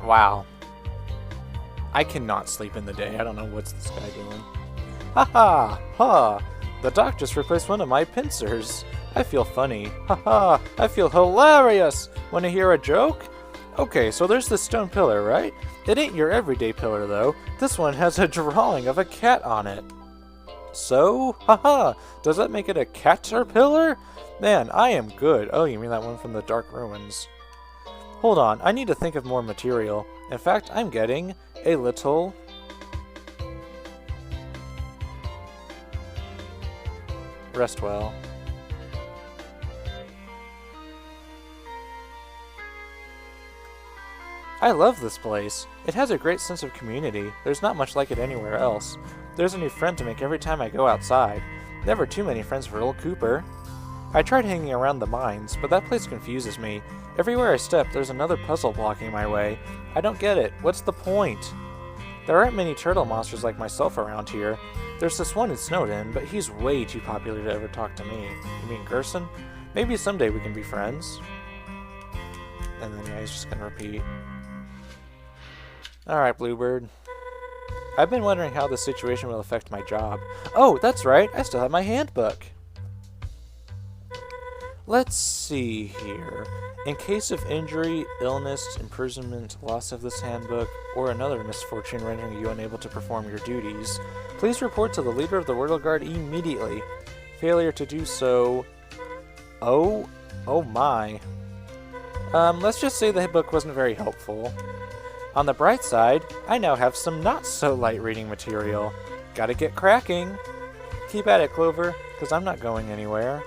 Wow. I cannot sleep in the day. I don't know what's this guy doing. Ha ha! Ha! The doc just replaced one of my pincers. I feel funny. Ha ha! I feel hilarious! Wanna hear a joke? Okay, so there's this stone pillar, right? It ain't your everyday pillar, though. This one has a drawing of a cat on it. So? Haha! Does that make it a caterpillar? Man, I am good. Oh, you mean that one from the Dark Ruins. Hold on, I need to think of more material. In fact, I'm getting a little... Rest well. I love this place. It has a great sense of community. There's not much like it anywhere else. There's a new friend to make every time I go outside. Never too many friends for old Cooper. I tried hanging around the mines, but that place confuses me. Everywhere I step, there's another puzzle blocking my way. I don't get it. What's the point? There aren't many turtle monsters like myself around here. There's this one in Snowden, but he's way too popular to ever talk to me. You mean Gerson? Maybe someday we can be friends. And then yeah, he's just gonna repeat. Alright, Bluebird. I've been wondering how this situation will affect my job. Oh, that's right, I still have my handbook. Let's see here. In case of injury, illness, imprisonment, loss of this handbook, or another misfortune rendering you unable to perform your duties, please report to the leader of the Wordle Guard immediately. Failure to do so... Oh my. Let's just say the book wasn't very helpful. On the bright side, I now have some not-so-light reading material. Gotta get cracking. Keep at it, Clover, because I'm not going anywhere.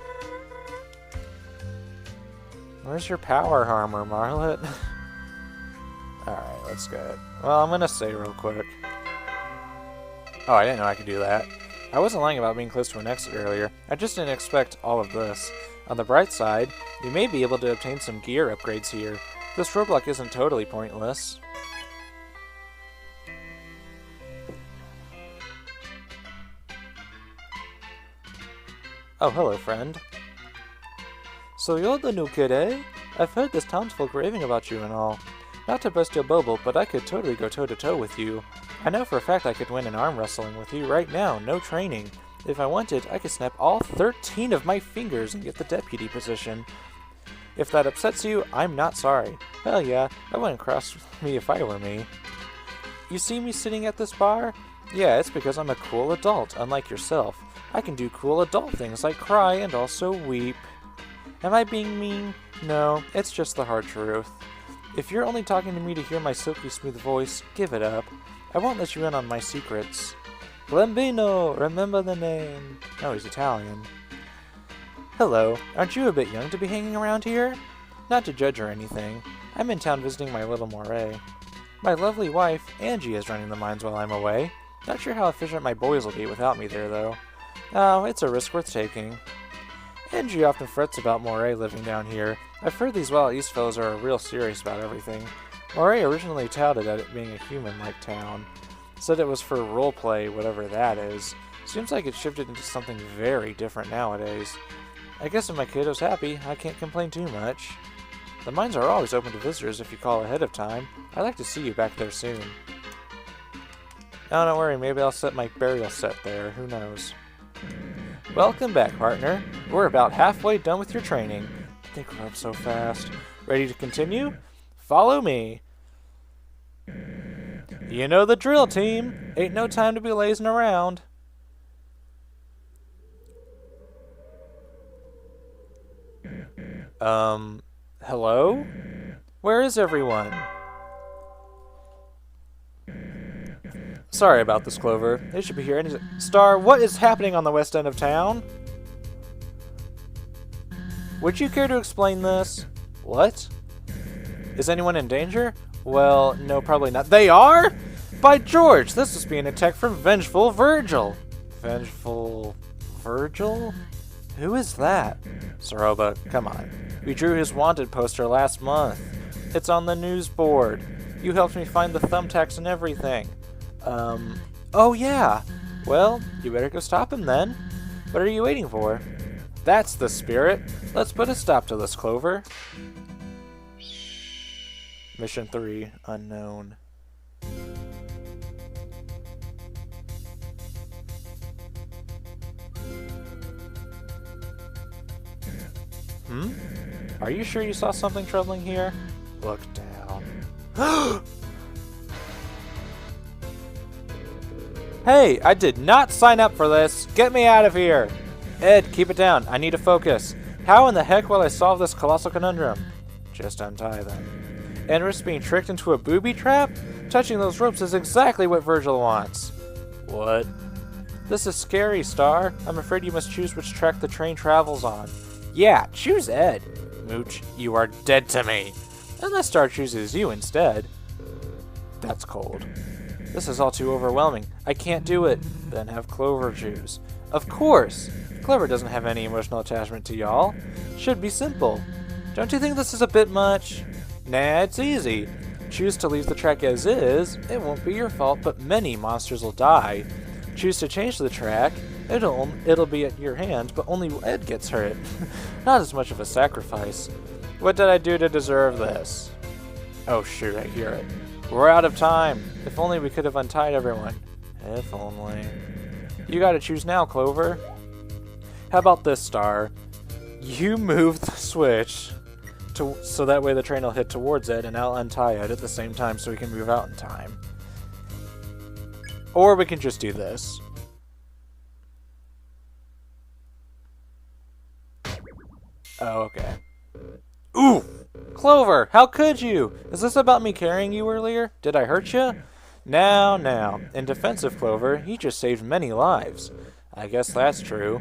Where's your power armor, Marlet? Alright, let's go. Well, I'm gonna say real quick. Oh, I didn't know I could do that. I wasn't lying about being close to an exit earlier. I just didn't expect all of this. On the bright side, you may be able to obtain some gear upgrades here. This roadblock isn't totally pointless. Oh, hello, friend. So you're the new kid, eh? I've heard this townsfolk raving about you and all. Not to burst your bubble, but I could totally go toe-to-toe with you. I know for a fact I could win an arm wrestling with you right now, no training. If I wanted, I could snap all 13 of my fingers and get the deputy position. If that upsets you, I'm not sorry. Hell yeah, I wouldn't cross me if I were me. You see me sitting at this bar? Yeah, it's because I'm a cool adult, unlike yourself. I can do cool adult things like cry and also weep. Am I being mean? No, it's just the hard truth. If you're only talking to me to hear my silky smooth voice, give it up. I won't let you in on my secrets. Blambino, remember the name. Oh, he's Italian. Hello, aren't you a bit young to be hanging around here? Not to judge or anything. I'm in town visiting my little moray. My lovely wife, Angie, is running the mines while I'm away. Not sure how efficient my boys will be without me there, though. Oh, it's a risk worth taking. Angie often frets about Moray living down here. I've heard these Wild East fellows are real serious about everything. Moray originally touted at it being a human-like town. Said it was for roleplay, whatever that is. Seems like it shifted into something very different nowadays. I guess if my kiddo's happy, I can't complain too much. The mines are always open to visitors if you call ahead of time. I'd like to see you back there soon. Oh, don't worry, maybe I'll set my burial set there, who knows. Welcome back, partner. We're about halfway done with your training. They grow up so fast. Ready to continue? Follow me. You know the drill, team. Ain't no time to be lazing around. Hello? Where is everyone? Sorry about this, Clover. They should be here any— Star, what is happening on the west end of town? Would you care to explain this? What? Is anyone in danger? Well, no, probably not. They are? By George, this must be an attack from Vengeful Virgil. Vengeful Virgil? Who is that? Soroba, come on. We drew his wanted poster last month. It's on the news board. You helped me find the thumbtacks and everything. Oh yeah. Well, you better go stop him then. What are you waiting for? That's the spirit. Let's put a stop to this, Clover. Mission 3, unknown. Are you sure you saw something troubling here? Look down. Hey, I did not sign up for this. Get me out of here. Ed, keep it down. I need to focus. How in the heck will I solve this colossal conundrum? Just untie them. And risk being tricked into a booby trap? Touching those ropes is exactly what Virgil wants. What? This is scary, Star. I'm afraid you must choose which track the train travels on. Yeah, choose Ed. Mooch, you are dead to me. Unless Star chooses you instead. That's cold. This is all too overwhelming. I can't do it. Then have Clover choose. Of course! Clover doesn't have any emotional attachment to y'all. Should be simple. Don't you think this is a bit much? Nah, it's easy. Choose to leave the track as is. It won't be your fault, but many monsters will die. Choose to change the track. It'll be at your hand, but only Ed gets hurt. Not as much of a sacrifice. What did I do to deserve this? Oh shoot, I hear it. We're out of time. If only we could have untied everyone. If only. You gotta choose now, Clover. How about this, Star? You move the switch so that way the train will hit towards Ed, and I'll untie Ed at the same time so we can move out in time. Or we can just do this. Oh, okay. Ooh! Clover, how could you? Is this about me carrying you earlier? Did I hurt you? Now. In defense of Clover, he just saved many lives. I guess that's true.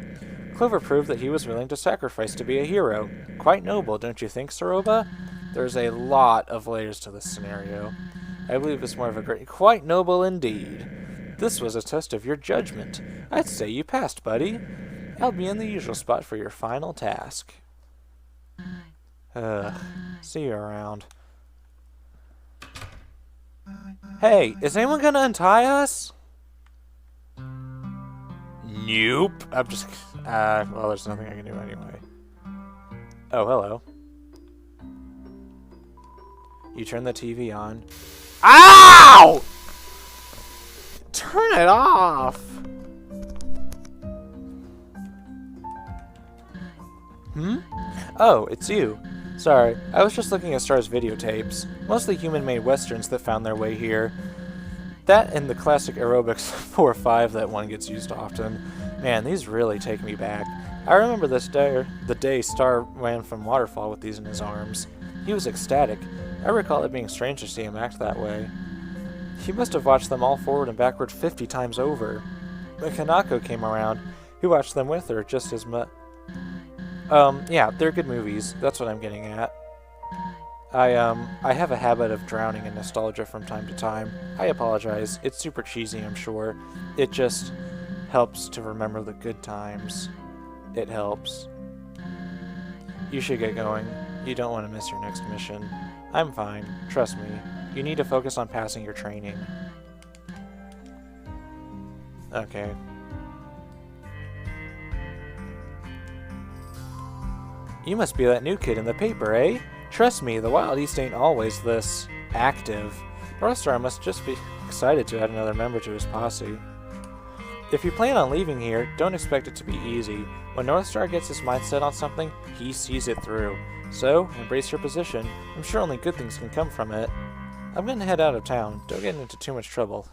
Clover proved that he was willing to sacrifice to be a hero. Quite noble, don't you think, Soroba? There's a lot of layers to this scenario. I believe it's more of a great— Quite noble indeed. This was a test of your judgment. I'd say you passed, buddy. I'll be in the usual spot for your final task. See you around. Hey, is anyone gonna untie us? Nope. I'm just— well, there's nothing I can do anyway. Oh, hello. You turn the TV on. Ow! Turn it off! Oh, it's you. Sorry, I was just looking at Star's videotapes. Mostly human-made westerns that found their way here. That and the classic aerobics 4-5 that one gets used often. Man, these really take me back. I remember the day Star ran from Waterfall with these in his arms. He was ecstatic. I recall it being strange to see him act that way. He must have watched them all forward and backward 50 times over. When Kanako came around, he watched them with her just as much. Yeah, they're good movies. That's what I'm getting at. I have a habit of drowning in nostalgia from time to time. I apologize. It's super cheesy, I'm sure. It just helps to remember the good times. It helps. You should get going. You don't want to miss your next mission. I'm fine. Trust me. You need to focus on passing your training. Okay. You must be that new kid in the paper, eh? Trust me, the Wild East ain't always this active. Northstar must just be excited to add another member to his posse. If you plan on leaving here, don't expect it to be easy. When Northstar gets his mind set on something, he sees it through. So, embrace your position. I'm sure only good things can come from it. I'm gonna head out of town. Don't get into too much trouble.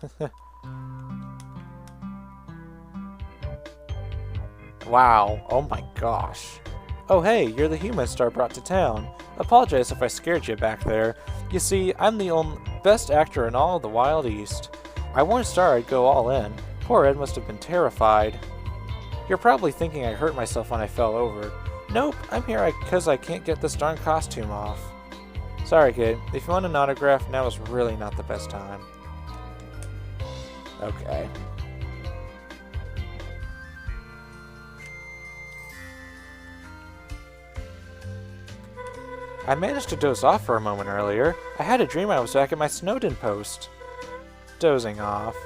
Wow. Oh my gosh. Oh hey, you're the human Star brought to town. Apologize if I scared you back there. You see, I'm the best actor in all of the Wild East. I warned Star I'd go all in. Poor Ed must have been terrified. You're probably thinking I hurt myself when I fell over. Nope, I'm here because I can't get this darn costume off. Sorry kid, if you want an autograph, now is really not the best time. Okay. I managed to doze off for a moment earlier. I had a dream I was back at my Snowden post. Dozing off.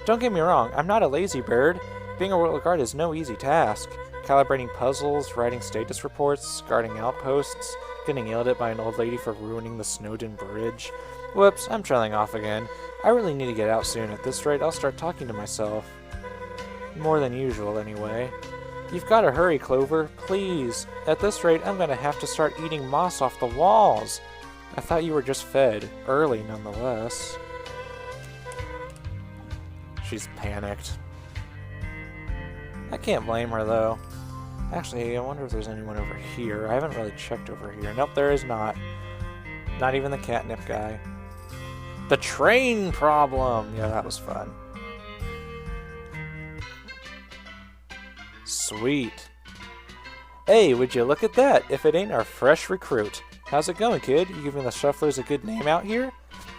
Don't get me wrong, I'm not a lazy bird. Being a royal guard is no easy task. Calibrating puzzles, writing status reports, guarding outposts, getting yelled at by an old lady for ruining the Snowden Bridge. Whoops, I'm trailing off again. I really need to get out soon. At this rate, I'll start talking to myself. More than usual, anyway. You've got to hurry, Clover. Please. At this rate, I'm going to have to start eating moss off the walls. I thought you were just fed. Early, nonetheless. She's panicked. I can't blame her, though. Actually, I wonder if there's anyone over here. I haven't really checked over here. Nope, there is not. Not even the catnip guy. The train problem! Yeah, that was fun. Sweet. Hey, would you look at that? If it ain't our fresh recruit. How's it going, kid? You giving the Shufflers a good name out here?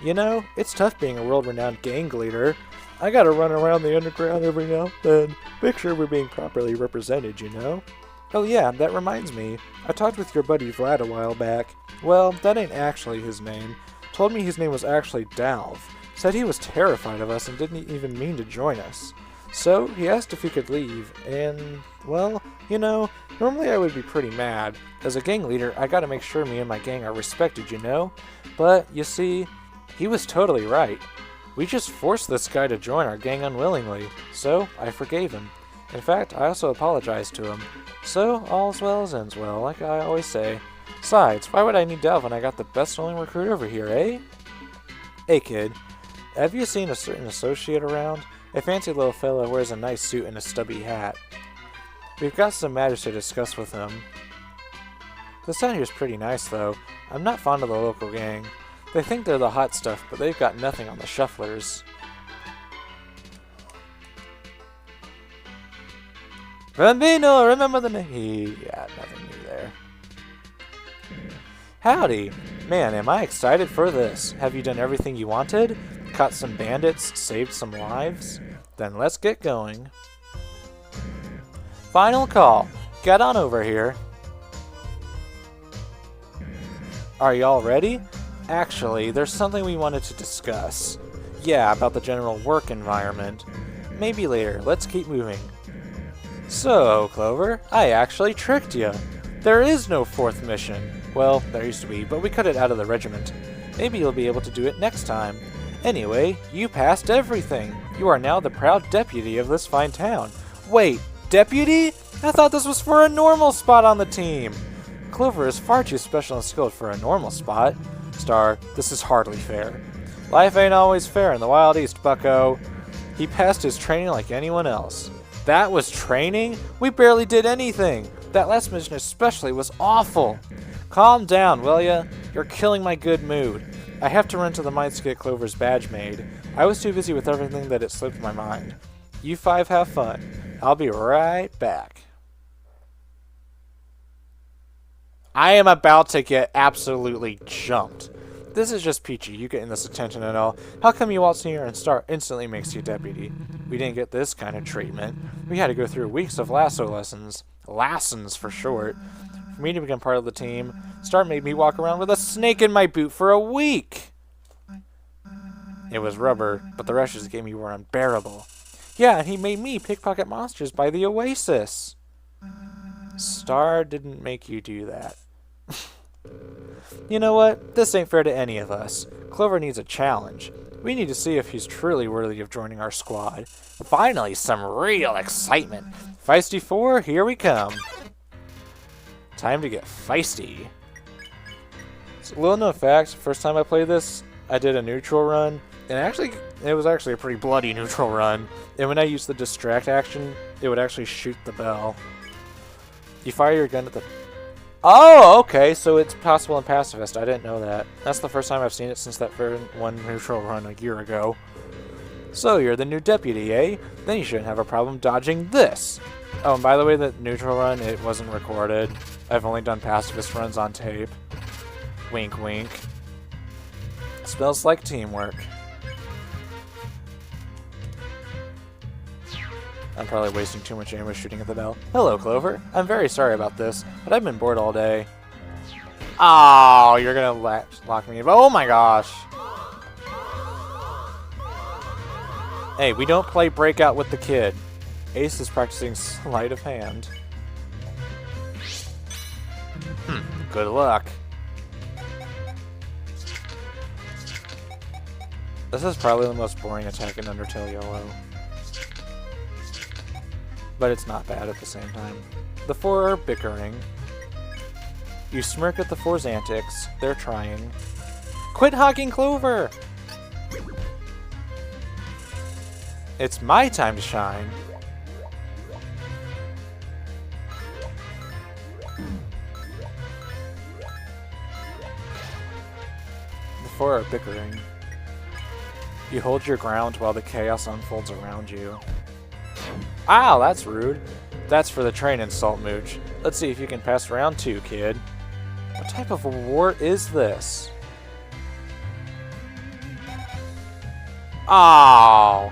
You know, it's tough being a world-renowned gang leader. I gotta run around the underground every now and then. Make sure we're being properly represented, you know? Oh yeah, that reminds me. I talked with your buddy Vlad a while back. Well, that ain't actually his name. Told me his name was actually Dalv. Said he was terrified of us and didn't even mean to join us. So, he asked if he could leave, and, well, you know, normally I would be pretty mad. As a gang leader, I gotta make sure me and my gang are respected, you know? But, you see, he was totally right. We just forced this guy to join our gang unwillingly, so I forgave him. In fact, I also apologized to him. So, all's well as ends well, like I always say. Besides, why would I need Delv when I got the best-selling recruit over here, eh? Hey kid, have you seen a certain associate around? A fancy little fellow wears a nice suit and a stubby hat. We've got some matters to discuss with him. This town here's pretty nice, though. I'm not fond of the local gang. They think they're the hot stuff, but they've got nothing on the Shufflers. Bambino, remember the name? Yeah, nothing new there. Howdy! Man, am I excited for this. Have you done everything you wanted? Caught some bandits, saved some lives? Then let's get going. Final call. Get on over here. Are y'all ready? Actually, there's something we wanted to discuss. Yeah, about the general work environment. Maybe later. Let's keep moving. So, Clover, I actually tricked you. There is no fourth mission. Well, there used to be, but we cut it out of the regiment. Maybe you'll be able to do it next time. Anyway, you passed everything. You are now the proud deputy of this fine town. Wait, deputy? I thought this was for a normal spot on the team. Clover is far too special and skilled for a normal spot. Star, this is hardly fair. Life ain't always fair in the Wild East, bucko. He passed his training like anyone else. That was training? We barely did anything. That last mission especially was awful. Calm down, will ya? You're killing my good mood. I have to run to the mines to get Clover's badge made. I was too busy with everything that it slipped my mind. You five have fun. I'll be right back. I am about to get absolutely jumped. This is just peachy, you getting this attention and all. How come you waltz in here and Star instantly makes you deputy? We didn't get this kind of treatment. We had to go through weeks of lasso lessons. Lessons for short. For me to become part of the team, Star made me walk around with a snake in my boot for a week. It was rubber, but the rushes it gave me were unbearable. Yeah, and he made me pickpocket monsters by the Oasis. Star didn't make you do that. You know what? This ain't fair to any of us. Clover needs a challenge. We need to see if he's truly worthy of joining our squad. Finally, some real excitement. Feisty 4, here we come. Time to get feisty. So, little known fact, first time I played this, I did a neutral run, and it was actually a pretty bloody neutral run. And when I used the distract action, it would actually shoot the bell. You fire your gun at the... Oh, okay, so it's possible in Pacifist. I didn't know that. That's the first time I've seen it since that very one neutral run a year ago. So you're the new deputy, eh? Then you shouldn't have a problem dodging this. Oh, and by the way, the neutral run, it wasn't recorded. I've only done Pacifist runs on tape. Wink, wink. Smells like teamwork. I'm probably wasting too much ammo shooting at the bell. Hello, Clover. I'm very sorry about this, but I've been bored all day. Oh, you're gonna lock me in. Oh my gosh. Hey, we don't play Breakout with the kid. Ace is practicing sleight of hand. Good luck. This is probably the most boring attack in Undertale Yellow. But it's not bad at the same time. The 4 are bickering. You smirk at the 4's antics. They're trying. Quit hogging Clover! It's my time to shine. The 4 are bickering. You hold your ground while the chaos unfolds around you. Ow, that's rude. That's for the train insult, Mooch. Let's see if you can pass round 2, kid. What type of war is this? Oh.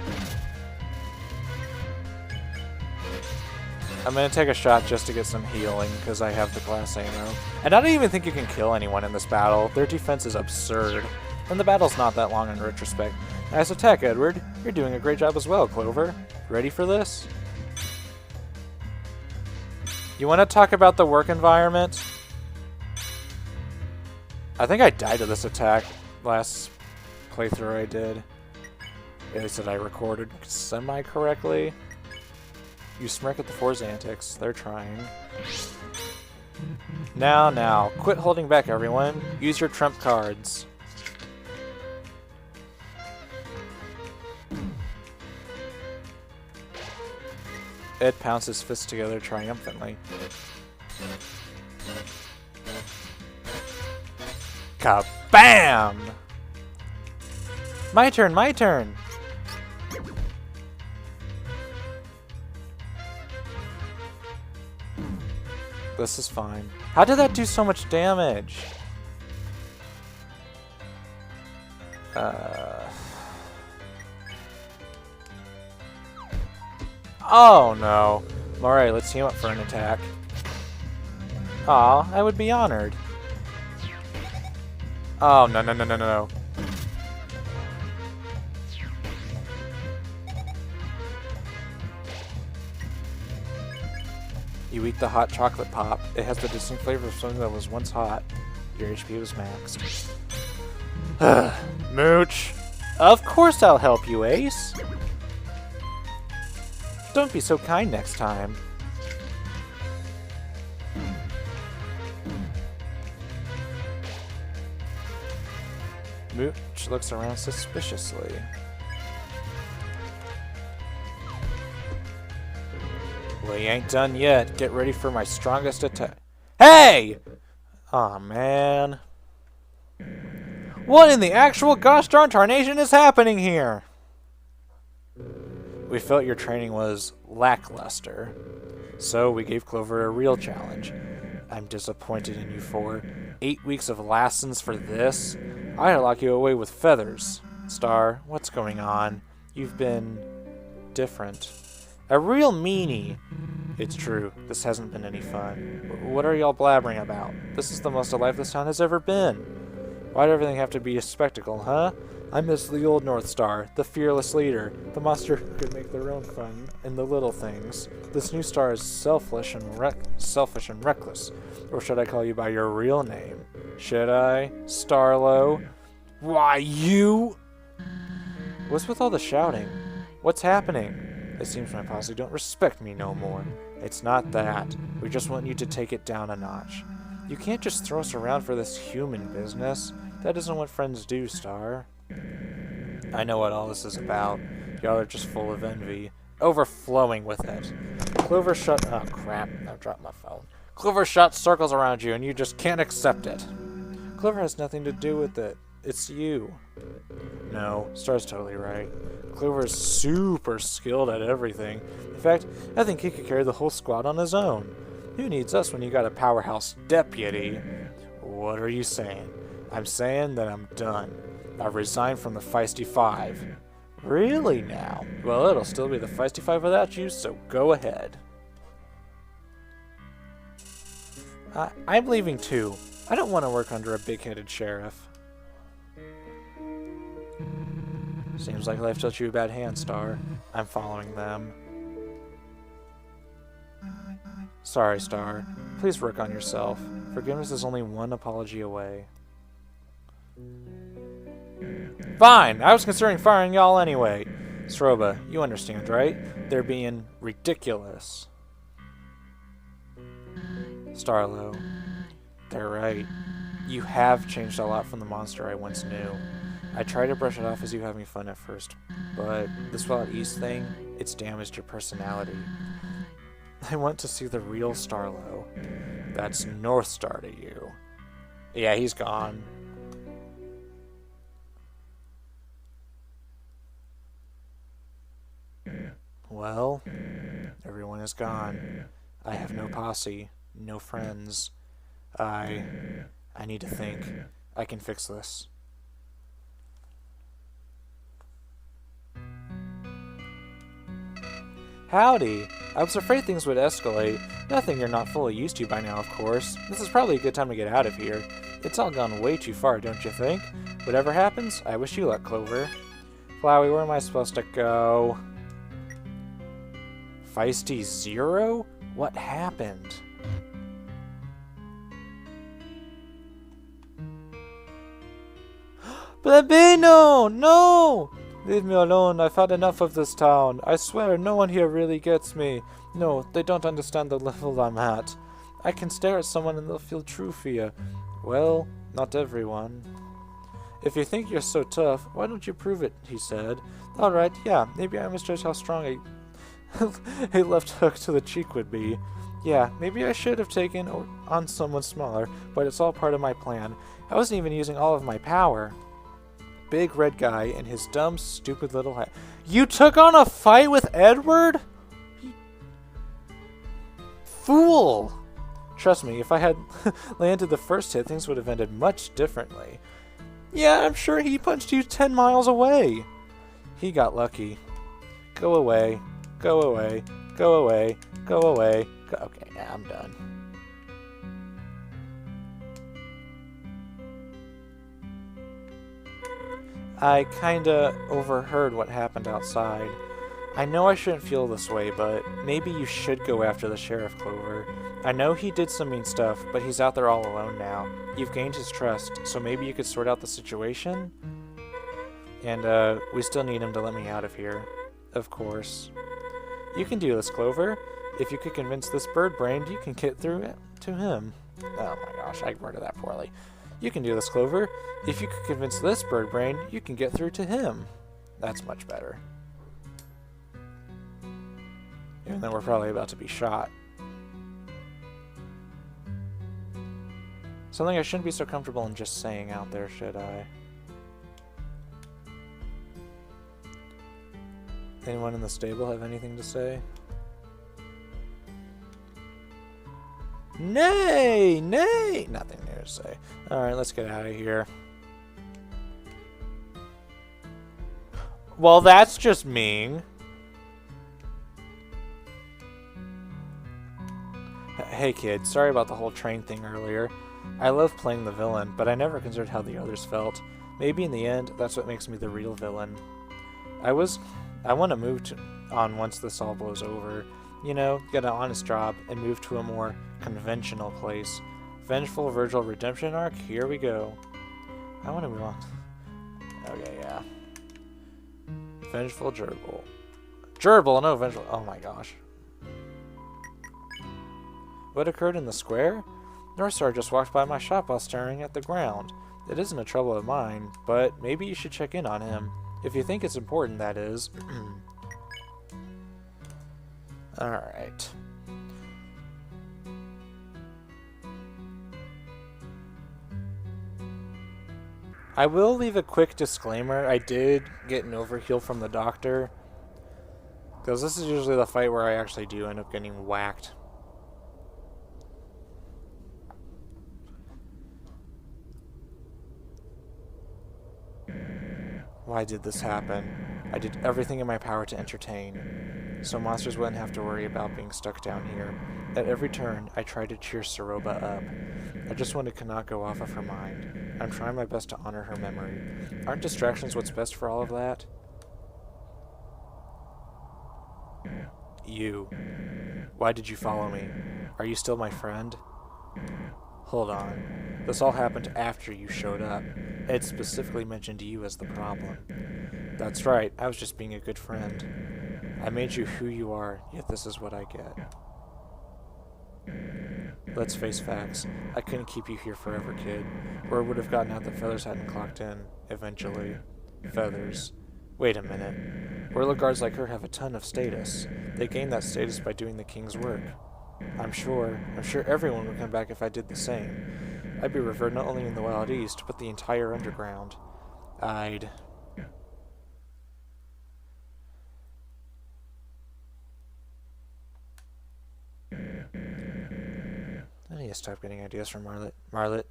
I'm gonna take a shot just to get some healing, because I have the glass ammo. And I don't even think you can kill anyone in this battle. Their defense is absurd. And the battle's not that long in retrospect. Nice attack, Edward. You're doing a great job as well, Clover. Ready for this? You want to talk about the work environment? I think I died to this attack last playthrough I did. At least that I recorded semi-correctly. You smirk at the 4's antics. They're trying. Now, quit holding back, everyone. Use your trump cards. Ed pounds his fists together triumphantly. Kabam! My turn, my turn! This is fine. How did that do so much damage? Oh no. Alright, let's team up for an attack. Aw, I would be honored. Oh, no. You eat the hot chocolate pop. It has the distinct flavor of something that was once hot. Your HP was maxed. Mooch! Of course I'll help you, Ace! Don't be so kind next time. Mooch looks around suspiciously. Well, you ain't done yet. Get ready for my strongest attack. Hey! Aw, man. What in the actual gosh darn tarnation is happening here? We felt your training was lackluster, so we gave Clover a real challenge. I'm disappointed in you 4. 8 weeks of lessons for this? I'd lock you away with feathers. Star, what's going on? You've been... different. A real meanie. It's true, this hasn't been any fun. What are y'all blabbering about? This is the most alive this town has ever been. Why'd everything have to be a spectacle, huh? I miss the old North Star, the fearless leader, the monster who could make their own fun in the little things. This new star is selfish and reckless. Or should I call you by your real name? Should I? Starlo? Why, you? What's with all the shouting? What's happening? It seems my posse don't respect me no more. It's not that. We just want you to take it down a notch. You can't just throw us around for this human business. That isn't what friends do, Star. I know what all this is about. Y'all are just full of envy. Overflowing with it. Clover shot... Oh, crap. I dropped my phone. Clover shot circles around you, and you just can't accept it. Clover has nothing to do with it. It's you. No, Star's totally right. Clover's super skilled at everything. In fact, I think he could carry the whole squad on his own. Who needs us when you got a powerhouse deputy? What are you saying? I'm saying that I'm done. I've resigned from the Feisty Five. Really now? Well, it'll still be the Feisty Five without you, so go ahead. I'm leaving too. I don't want to work under a big-headed sheriff. Seems like life dealt you a bad hand, Star. I'm following them. Sorry, Star. Please work on yourself. Forgiveness is only one apology away. Fine! I was considering firing y'all anyway. Sroba, you understand, right? They're being ridiculous. Starlo, they're right. You have changed a lot from the monster I once knew. I tried to brush it off as you having fun at first, but this Wild East thing, it's damaged your personality. I want to see the real Starlo. That's North Star to you. Yeah, he's gone. Well, everyone is gone. I have no posse, no friends. I need to think. I can fix this. Howdy! I was afraid things would escalate. Nothing you're not fully used to by now, of course. This is probably a good time to get out of here. It's all gone way too far, don't you think? Whatever happens, I wish you luck, Clover. Flowey, where am I supposed to go? Feisty Zero? What happened? Plebino! No! Leave me alone. I've had enough of this town. I swear, no one here really gets me. No, they don't understand the level I'm at. I can stare at someone and they'll feel true fear. Well, not everyone. If you think you're so tough, why don't you prove it, he said. Alright, yeah, maybe I misjudged how strong a left hook to the cheek would be. Yeah, maybe I should have taken on someone smaller, but it's all part of my plan. I wasn't even using all of my power. Big red guy and his dumb, stupid little hat. You took on a fight with Edward? Fool! Trust me, if I had landed the first hit, things would have ended much differently. Yeah, I'm sure he punched you 10 miles away. He got lucky. Go away. Go away. Go away. Go away. Okay, now I'm done. I kinda overheard what happened outside. I know I shouldn't feel this way, but maybe you should go after the Sheriff, Clover. I know he did some mean stuff, but he's out there all alone now. You've gained his trust, so maybe you could sort out the situation? And, we still need him to let me out of here. Of course. You can do this, Clover. If you could convince this bird brain, you can get through it to him. Oh my gosh, I worded that poorly. You can do this, Clover. If you could convince this bird brain, you can get through to him. That's much better. Even though we're probably about to be shot. Something I shouldn't be so comfortable in just saying out there, should I? Anyone in the stable have anything to say? Nay! Nay! Nothing there to say. Alright, let's get out of here. Well, that's just mean. Hey kid, sorry about the whole train thing earlier. I love playing the villain, but I never considered how the others felt. Maybe in the end, that's what makes me the real villain. I want to move on once this all blows over. You know, get an honest job and move to a more conventional place. Vengeful Virgil redemption arc, here we go. I want to move on. Okay, yeah. Vengeful Gerbil. Gerbil, no, Vengeful. Oh my gosh. What occurred in the square? Northstar just walked by my shop while staring at the ground. It isn't a trouble of mine, but maybe you should check in on him. If you think it's important, that is. Alright. I will leave a quick disclaimer. I did get an overheal from the doctor. Because this is usually the fight where I actually do end up getting whacked. Why did this happen? I did everything in my power to entertain, so monsters wouldn't have to worry about being stuck down here. At every turn, I tried to cheer Saroba up. I just wanted Kana go off of her mind. I'm trying my best to honor her memory. Aren't distractions what's best for all of that? You. Why did you follow me? Are you still my friend? Hold on. This all happened after you showed up. Ed specifically mentioned you as the problem. That's right, I was just being a good friend. I made you who you are, yet this is what I get. Let's face facts. I couldn't keep you here forever, kid. Word would have gotten out that Feathers hadn't clocked in, eventually. Feathers. Wait a minute. Warlord guards like her have a ton of status. They gain that status by doing the king's work. I'm sure everyone would come back if I did the same. I'd be revered not only in the Wild East, but the entire underground. I need to stop getting ideas from Marlet.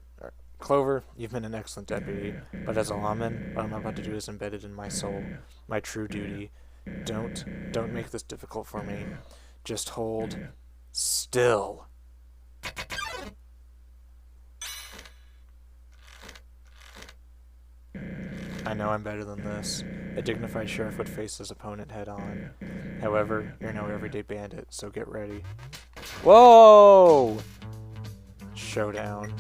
Clover, you've been an excellent deputy, but as a lawman, what I'm about to do is embedded in my soul. My true duty. Don't make this difficult for me. Just hold still. I know I'm better than this. A dignified sheriff would face his opponent head-on. However, you're no everyday bandit, so get ready. Whoa! Showdown.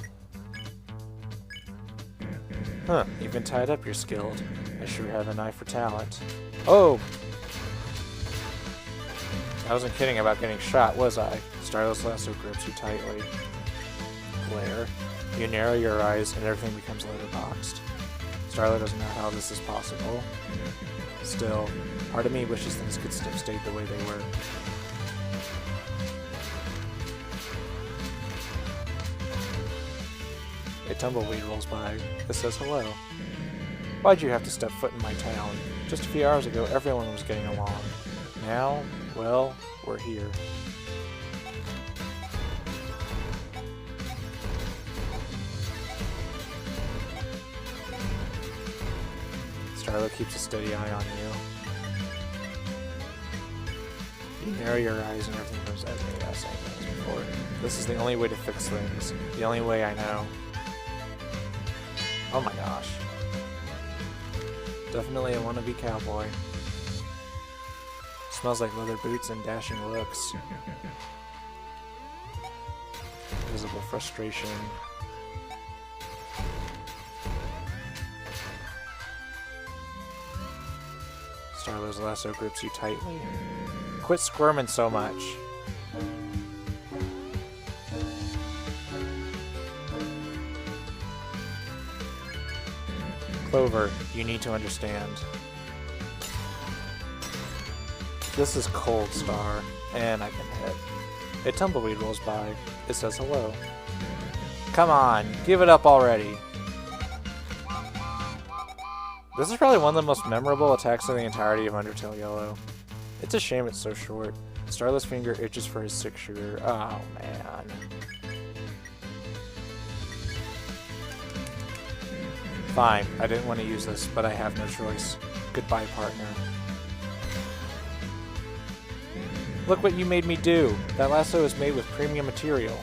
Huh, even tied up you're skilled. I sure have an eye for talent. Oh! I wasn't kidding about getting shot, was I? Starless lasso grips you tightly. Glare. You narrow your eyes and everything becomes letterboxed. Starla doesn't know how this is possible. Still, part of me wishes things could still stay the way they were. A tumbleweed rolls by. It says hello. Why'd you have to step foot in my town? Just a few hours ago, everyone was getting along. Now, well, we're here. Starla keeps a steady eye on you. You narrow your eyes and everything goes as yes, I've done this before. This is the only way to fix things. The only way I know. Oh my gosh. Definitely a wannabe cowboy. Smells like leather boots and dashing looks. Visible frustration. Starla's lasso grips you tightly. Quit squirming so much. Clover, you need to understand. This is Cold Star, and I can hit. A tumbleweed rolls by. It says hello. Come on, give it up already. This is probably one of the most memorable attacks in the entirety of Undertale Yellow. It's a shame it's so short. Starla's finger itches for his 6-shooter. Oh, man. Fine, I didn't want to use this, but I have no choice. Goodbye, partner. Look what you made me do! That lasso is made with premium material.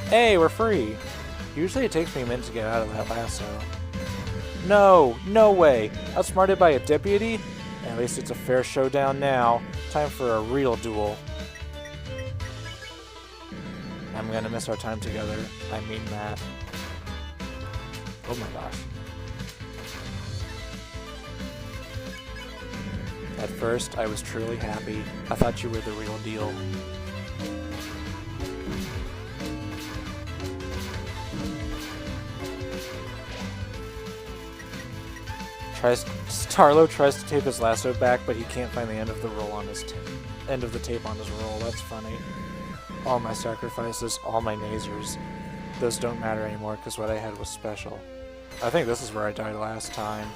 Hey, we're free! Usually it takes me a minute to get out of that lasso. No! No way! Outsmarted by a deputy? At least it's a fair showdown now. Time for a real duel. I'm gonna miss our time together. I mean that. Oh my gosh. At first, I was truly happy. I thought you were the real deal. Starlo tries to tape his lasso back, but he can't find the end of the roll on his end of the tape on his roll. That's funny. All my sacrifices, all my nasers. Those don't matter anymore because what I had was special. I think this is where I died last time.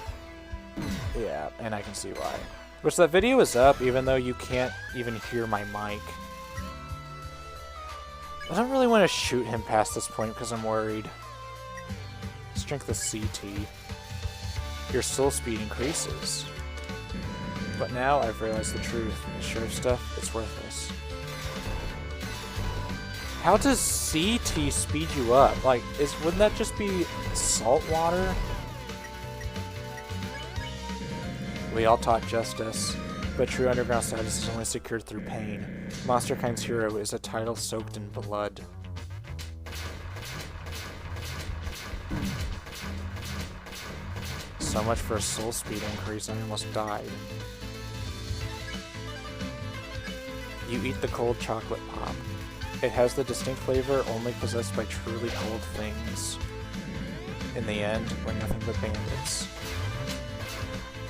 Yeah, and I can see why. Which that video is up, even though you can't even hear my mic. I don't really want to shoot him past this point because I'm worried. Strength of CT. Your soul speed increases. But now I've realized the truth. The sheriff stuff, it's worthless. How does CT speed you up? Like, wouldn't that just be salt water? We all taught justice, but true underground status is only secured through pain. Monsterkind's hero is a title soaked in blood. So much for a soul speed increase, I almost died. You eat the cold chocolate pop. It has the distinct flavor only possessed by truly cold things. In the end, we're nothing but bandits.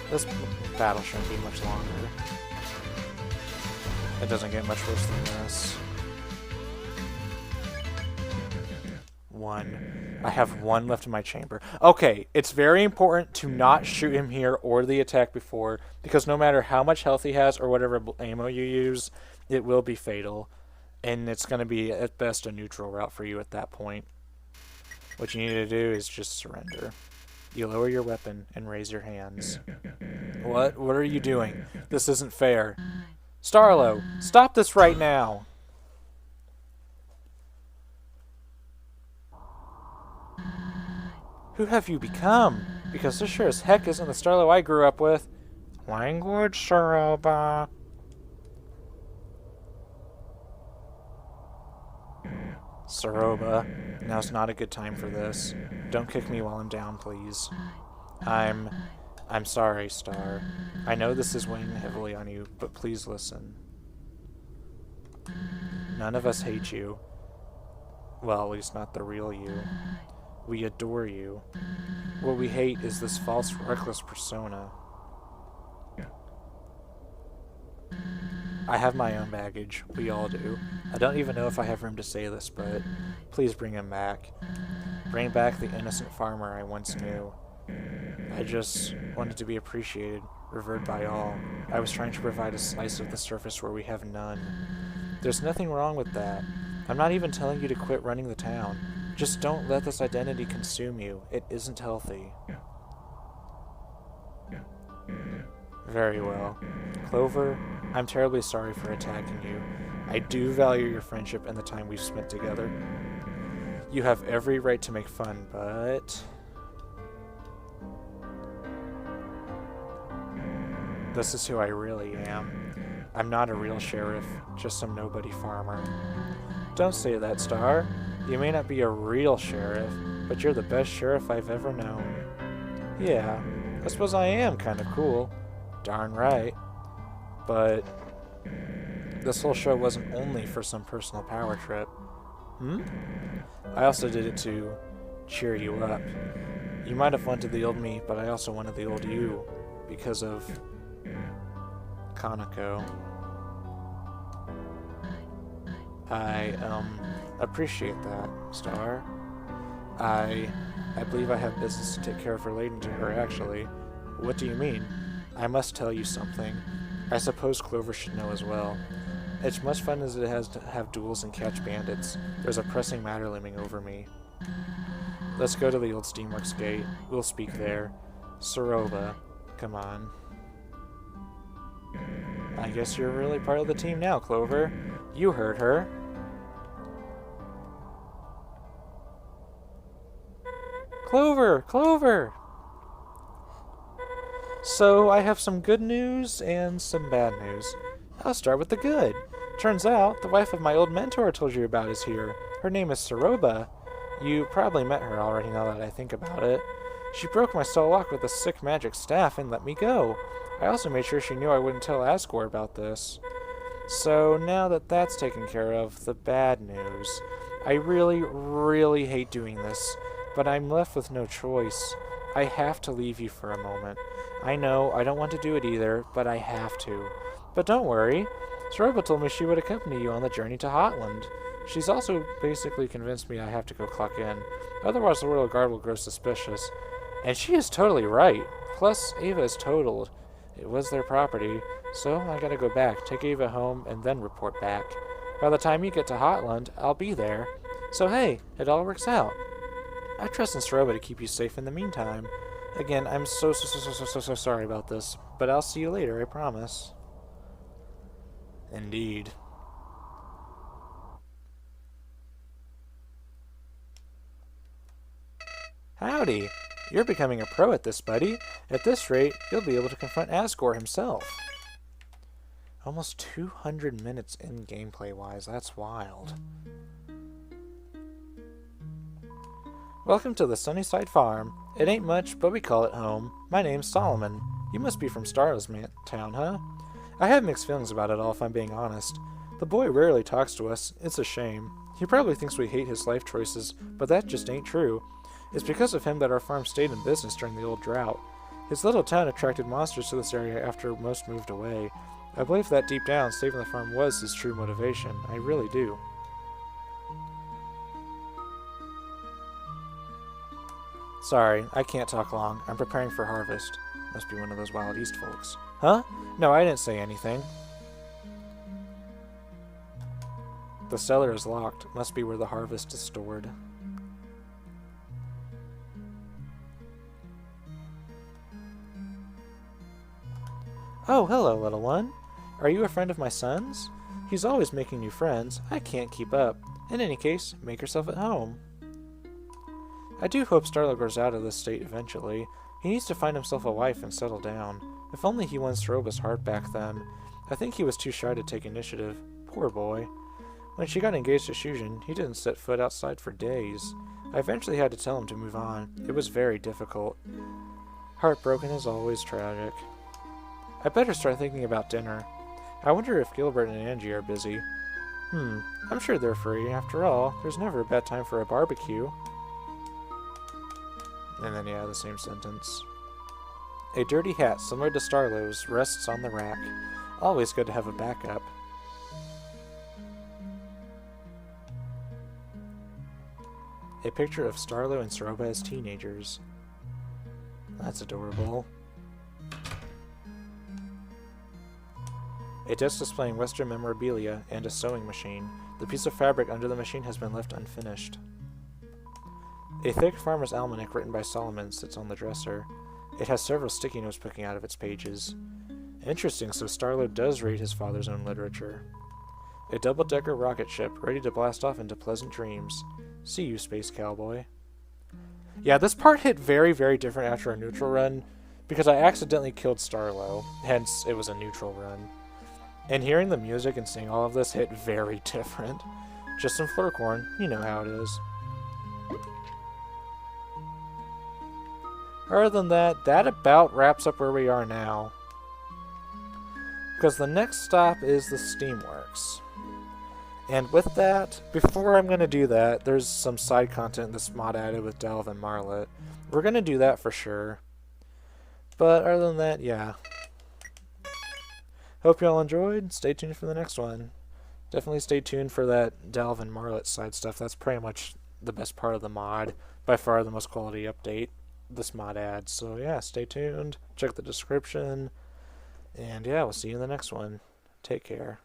This battle shouldn't be much longer. It doesn't get much worse than this. 1. I have 1 left in my chamber. Okay, it's very important to not shoot him here or the attack before, because no matter how much health he has or whatever ammo you use, it will be fatal. And it's going to be, at best, a neutral route for you at that point. What you need to do is just surrender. You lower your weapon and raise your hands. What? What are you doing? This isn't fair. Starlo, stop this right now! Who have you become? Because this sure as heck isn't the Starlo I grew up with. Language, Saroba. Saroba, now's not a good time for this. Don't kick me while I'm down, please. I'm sorry, Star. I know this is weighing heavily on you, but please listen. None of us hate you. Well, at least not the real you. We adore you. What we hate is this false, reckless persona. I have my own baggage. We all do. I don't even know if I have room to say this, but please bring him back. Bring back the innocent farmer I once knew. I just wanted to be appreciated, revered by all. I was trying to provide a slice of the surface where we have none. There's nothing wrong with that. I'm not even telling you to quit running the town. Just don't let this identity consume you. It isn't healthy. Very well. Clover, I'm terribly sorry for attacking you. I do value your friendship and the time we've spent together. You have every right to make fun, but... this is who I really am. I'm not a real sheriff, just some nobody farmer. Don't say that, Star. You may not be a real sheriff, but you're the best sheriff I've ever known. Yeah, I suppose I am kind of cool. Darn right. But this whole show wasn't only for some personal power trip. I also did it to cheer you up. You might have wanted the old me, but I also wanted the old you because of Kanako. I appreciate that, Star. I believe I have business to take care of relating to her, actually. What do you mean? I must tell you something. I suppose Clover should know as well. As much fun as it has to have duels and catch bandits, there's a pressing matter looming over me. Let's go to the old Steamworks gate. We'll speak there. Saroba, come on. I guess you're really part of the team now, Clover. You heard her. Clover! Clover! So, I have some good news and some bad news. I'll start with the good. Turns out, the wife of my old mentor I told you about is here. Her name is Saroba. You probably met her already now that I think about it. She broke my soul lock with a sick magic staff and let me go. I also made sure she knew I wouldn't tell Asgore about this. So now that that's taken care of, the bad news. I really, really hate doing this, but I'm left with no choice. I have to leave you for a moment. I know, I don't want to do it either, but I have to. But don't worry. Soroba told me she would accompany you on the journey to Hotland. She's also basically convinced me I have to go clock in. Otherwise the royal guard will grow suspicious. And she is totally right. Plus, Ava is totaled. It was their property, so I gotta go back, take Ava home, and then report back. By the time you get to Hotland, I'll be there. So hey, it all works out. I trust in Soroba to keep you safe in the meantime. Again, I'm so sorry about this, but I'll see you later, I promise. Indeed. Howdy! You're becoming a pro at this, buddy. At this rate, you'll be able to confront Asgore himself. Almost 200 minutes in gameplay-wise. That's wild. Welcome to the Sunnyside Farm. It ain't much, but we call it home. My name's Solomon. You must be from Starless Town, huh? I have mixed feelings about it all, if I'm being honest. The boy rarely talks to us. It's a shame. He probably thinks we hate his life choices, but that just ain't true. It's because of him that our farm stayed in business during the old drought. His little town attracted monsters to this area after most moved away. I believe that deep down, saving the farm was his true motivation. I really do. Sorry, I can't talk long. I'm preparing for harvest. Must be one of those Wild East folks. Huh? No, I didn't say anything. The cellar is locked. Must be where the harvest is stored. Oh, hello, little one. Are you a friend of my son's? He's always making new friends. I can't keep up. In any case, make yourself at home. I do hope Starlo grows out of this state eventually. He needs to find himself a wife and settle down. If only he won Soroba's heart back then. I think he was too shy to take initiative. Poor boy. When she got engaged to Shujin, he didn't set foot outside for days. I eventually had to tell him to move on. It was very difficult. Heartbroken is always tragic. I better start thinking about dinner. I wonder if Gilbert and Angie are busy. I'm sure they're free. After all, there's never a bad time for a barbecue. And then, yeah, the same sentence. A dirty hat similar to Starlo's rests on the rack. Always good to have a backup. A picture of Starlo and Soroba as teenagers. That's adorable. A desk displaying Western memorabilia and a sewing machine. The piece of fabric under the machine has been left unfinished. A thick farmer's almanac written by Solomon sits on the dresser. It has several sticky notes poking out of its pages. Interesting, so Starlo does read his father's own literature. A double-decker rocket ship ready to blast off into pleasant dreams. See you, space cowboy. Yeah, this part hit very, very different after a neutral run, because I accidentally killed Starlo, hence it was a neutral run. And hearing the music and seeing all of this hit very different. Just some flurcorn, you know how it is. Other than that, that about wraps up where we are now. Because the next stop is the Steamworks. And with that, before I'm going to do that, there's some side content this mod added with Delve and Marlet. We're going to do that for sure. But other than that, yeah. Hope y'all enjoyed. Stay tuned for the next one. Definitely stay tuned for that Delve and Marlet side stuff. That's pretty much the best part of the mod. By far the most quality update this mod adds. So yeah, stay tuned. Check the description. And yeah, we'll see you in the next one. Take care.